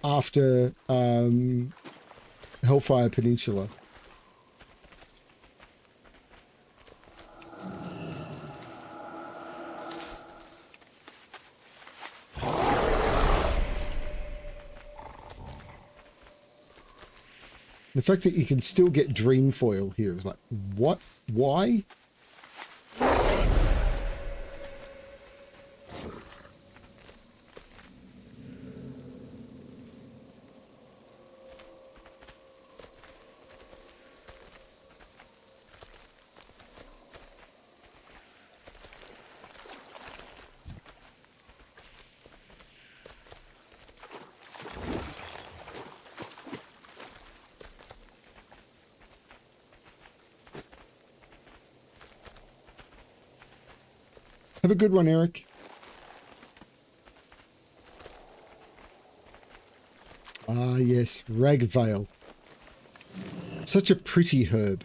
after Hellfire Peninsula? The fact that you can still get dream foil here is like, what? Why? Have a good one, Eric. Ah, yes, Ragvale. Such a pretty herb.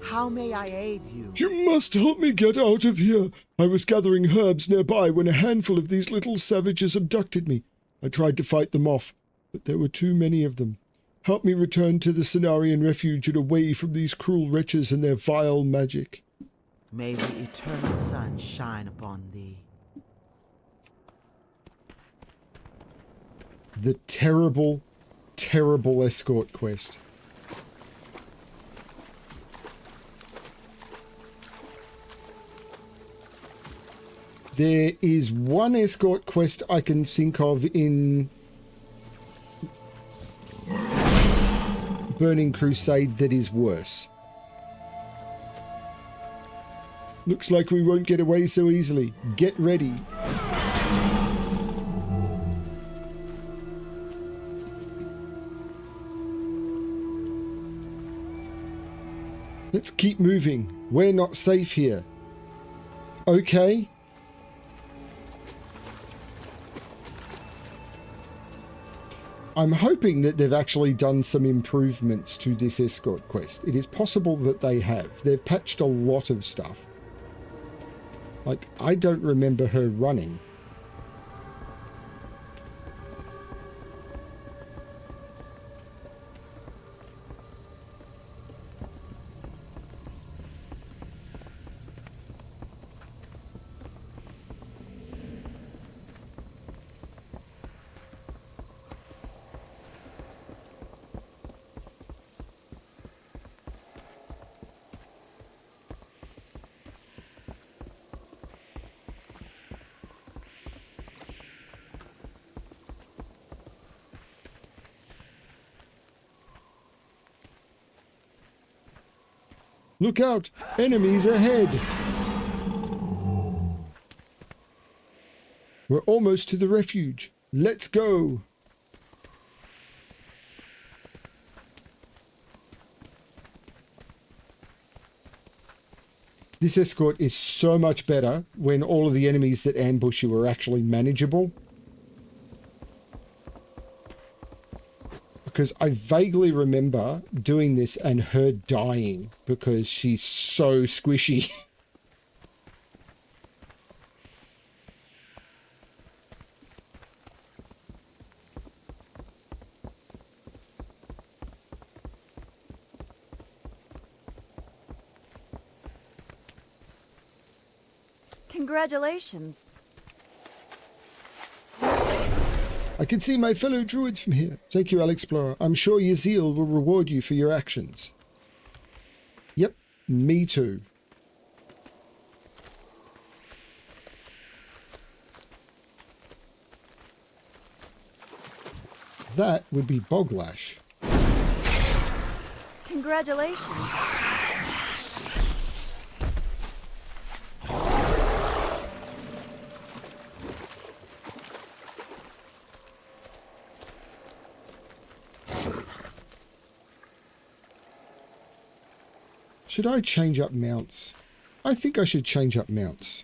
How may I aid you? You must help me get out of here. I was gathering herbs nearby when a handful of these little savages abducted me. I tried to fight them off, but there were too many of them. Help me return to the Cenarian refuge and away from these cruel wretches and their vile magic. May the eternal sun shine upon thee. The terrible, terrible escort quest. There is one escort quest I can think of in Burning Crusade that is worse. Looks like we won't get away so easily. Get ready. Let's keep moving. We're not safe here. Okay. I'm hoping that they've actually done some improvements to this escort quest. It is possible that they have. They've patched a lot of stuff. Like, I don't remember her running. Look out! Enemies ahead! We're almost to the refuge. Let's go! This escort is so much better when all of the enemies that ambush you are actually manageable. Because I vaguely remember doing this and her dying because she's so squishy. Congratulations. I can see my fellow druids from here. Thank you, Alexplorer. I'm sure your zeal will reward you for your actions. Yep, me too. That would be Boglash. Congratulations. Should I change up mounts? I think I should change up mounts.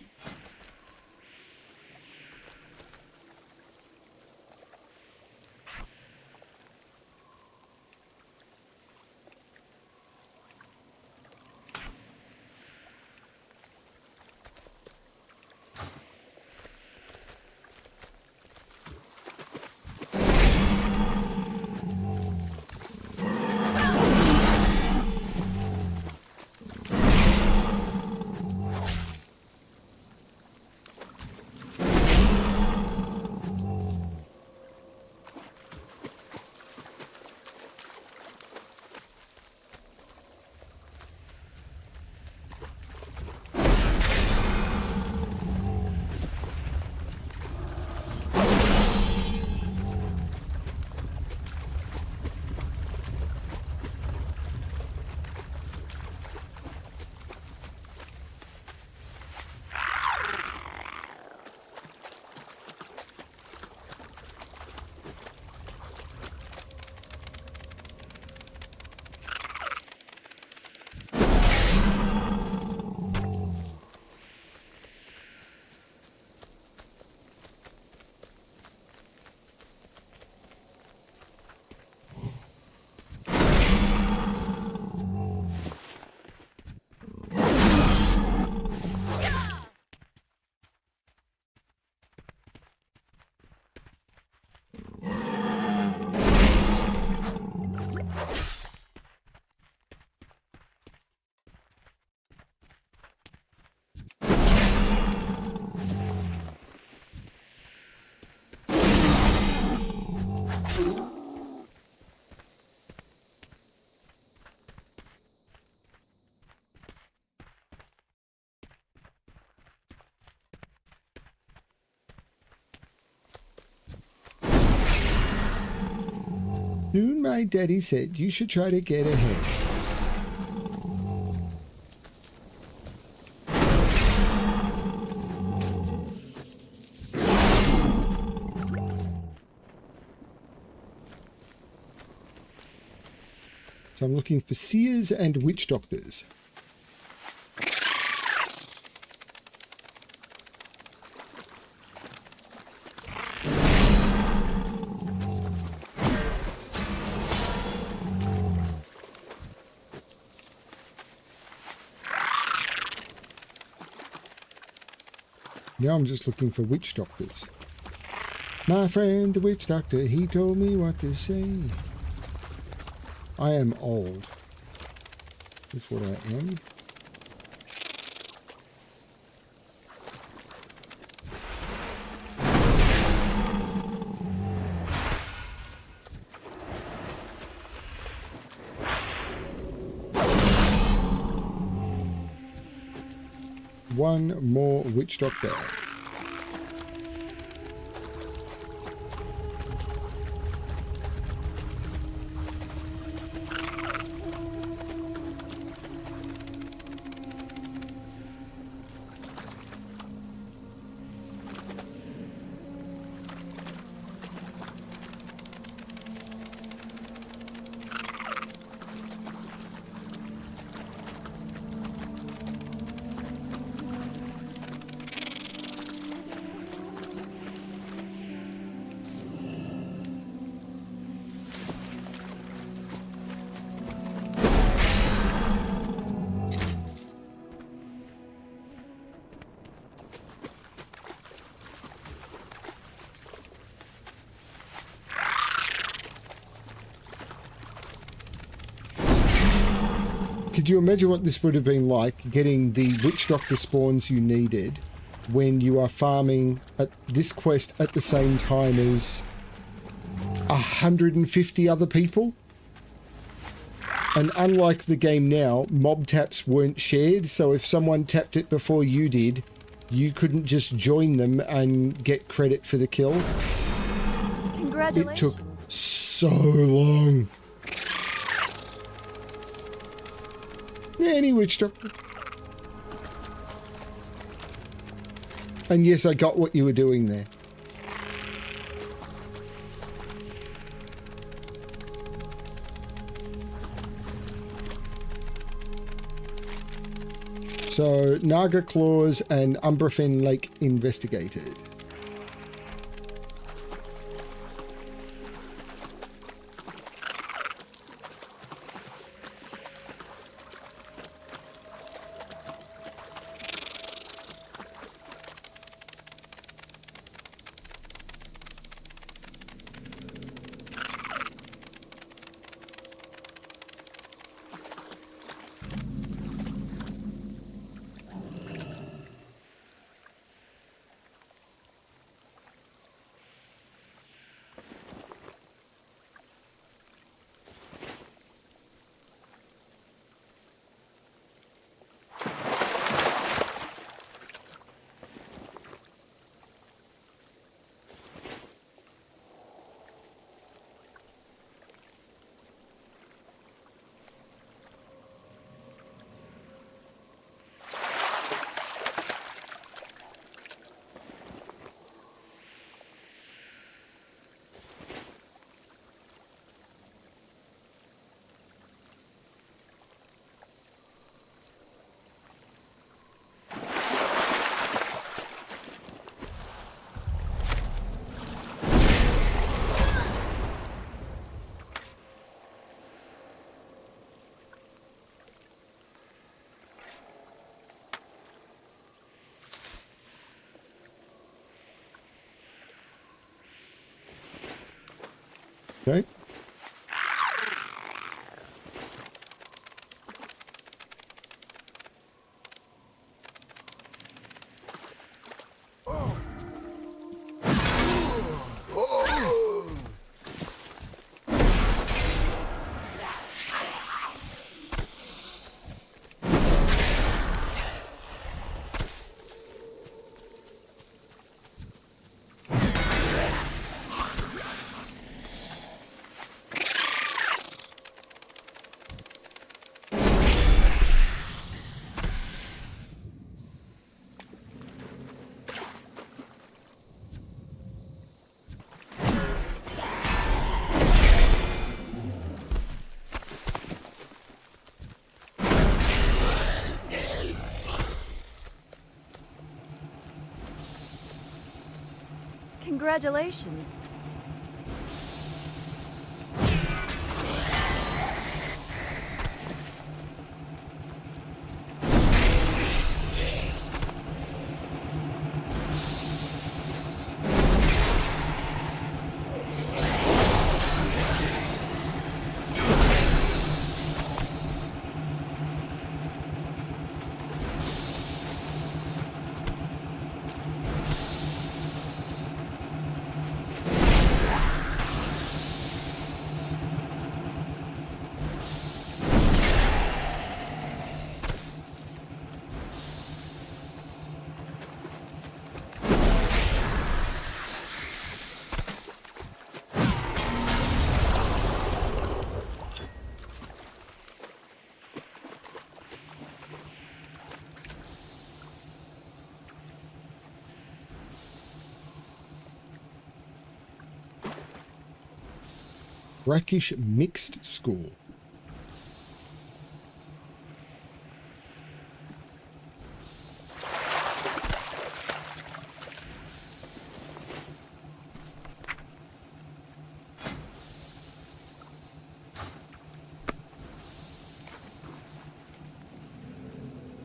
Soon my daddy said you should try to get ahead. So I'm looking for seers and witch doctors. Now I'm just looking for witch doctors. My friend, the witch doctor, he told me what to say. I am old. That's what I am. One more witch doctor. Could you imagine what this would have been like, getting the witch doctor spawns you needed when you are farming at this quest at the same time as 150 other people? And unlike the game now, mob taps weren't shared, so if someone tapped it before you did, you couldn't just join them and get credit for the kill. Congratulations. It took so long. Any witch doctor. And yes, I got what you were doing there. So, Naga Claws and Umbrafen Lake investigated. Okay. Congratulations. Brackish Mixed School.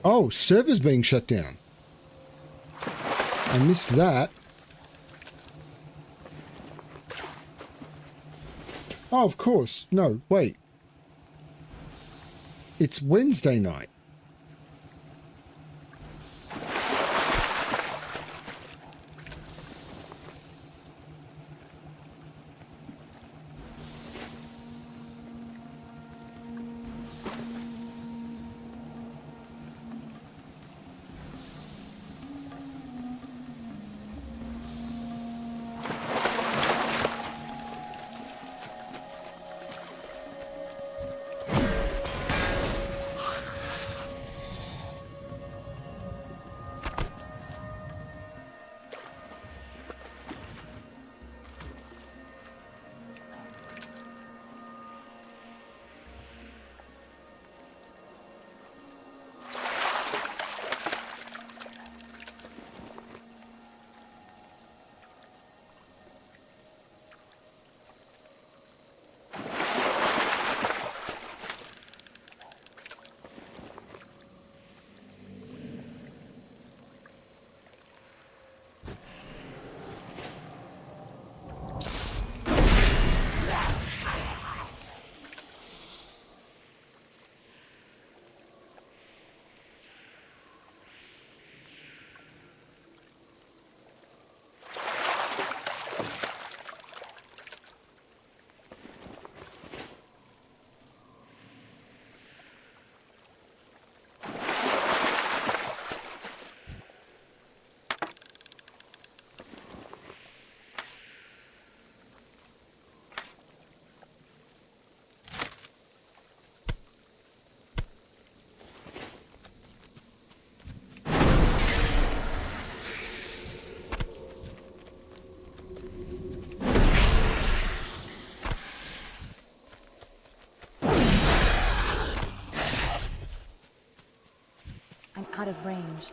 Oh, server's being shut down. I missed that. Oh, of course. No, wait. It's Wednesday night. Out of range.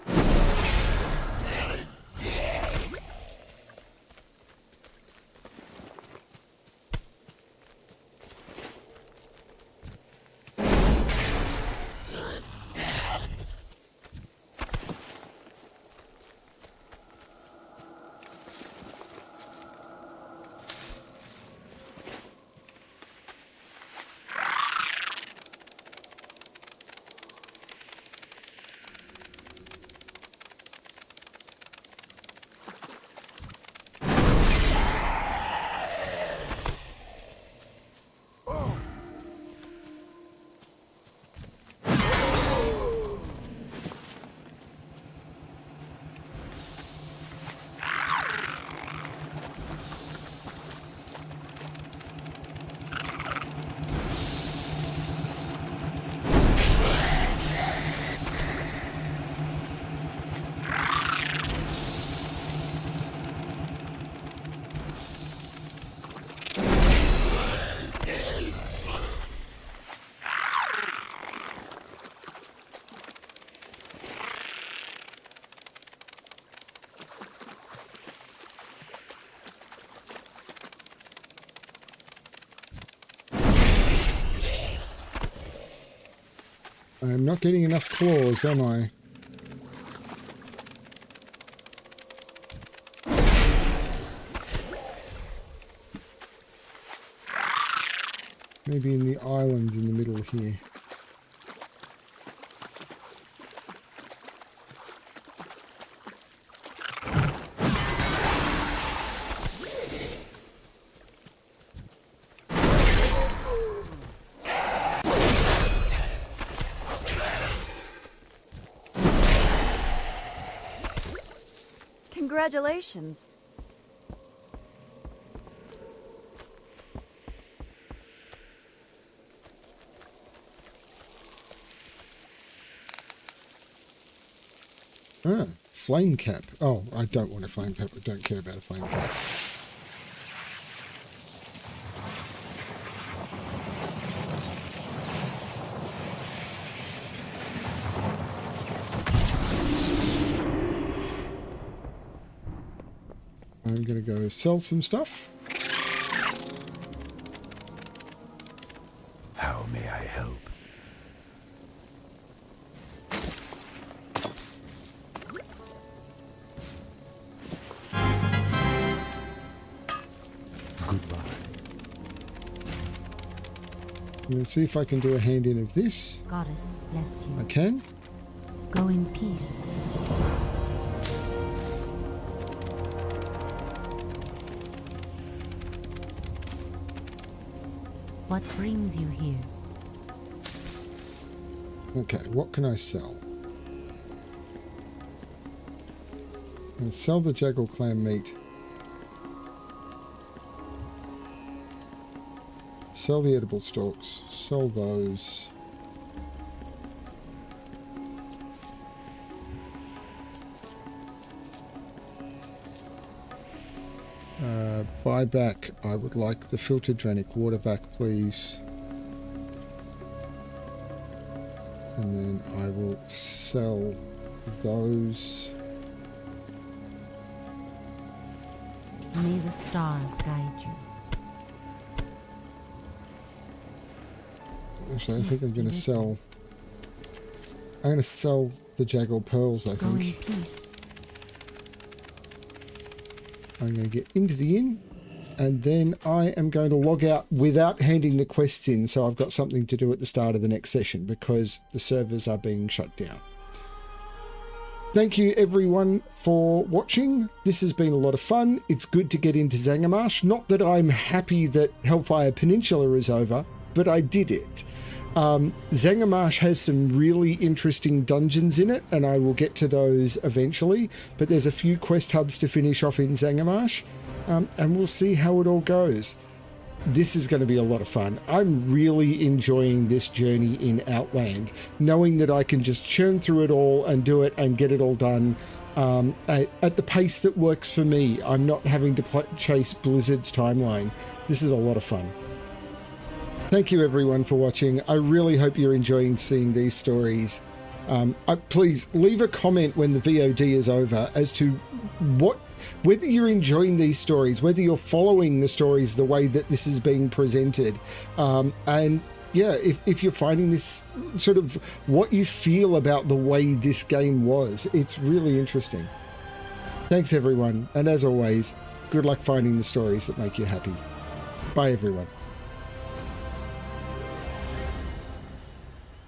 I'm not getting enough claws, am I? Maybe in the islands in the middle here. Congratulations. Ah, flame cap. Oh, I don't want a flame cap. I don't care about a flame cap. I'm going to go sell some stuff. How may I help? Goodbye. Let's see if I can do a hand in of this. Goddess bless you. I can. Go in peace. What brings you here? Okay, what can I sell? I'll sell the jackal clam meat. Sell the edible stalks. Sell those. Buy back. I would like the filtered dranic water back, please. And then I will sell those. May the stars guide you. Actually, I think I'm going to sell... I'm going to sell the jackal pearls, I Go in think. peace. I'm going to get into the inn, and then I am going to log out without handing the quests in, so I've got something to do at the start of the next session because the servers are being shut down. Thank you everyone for watching. This has been a lot of fun. It's good to get into Zangarmarsh. Not that I'm happy that Hellfire Peninsula is over, but I did it. Zangarmarsh has some really interesting dungeons in it, and I will get to those eventually, but there's a few quest hubs to finish off in Zangarmarsh, and we'll see how it all goes. This is going to be a lot of fun. I'm really enjoying this journey in Outland, knowing that I can just churn through it all and do it and get it all done at the pace that works for me. I'm not having to chase Blizzard's timeline. This is a lot of fun. Thank you everyone for watching. I really hope you're enjoying seeing these stories. Please leave a comment when the VOD is over as to whether you're enjoying these stories, whether you're following the stories the way that this is being presented. And yeah, if you're finding this sort of what you feel about the way this game was, it's really interesting. Thanks everyone. And as always, good luck finding the stories that make you happy. Bye everyone.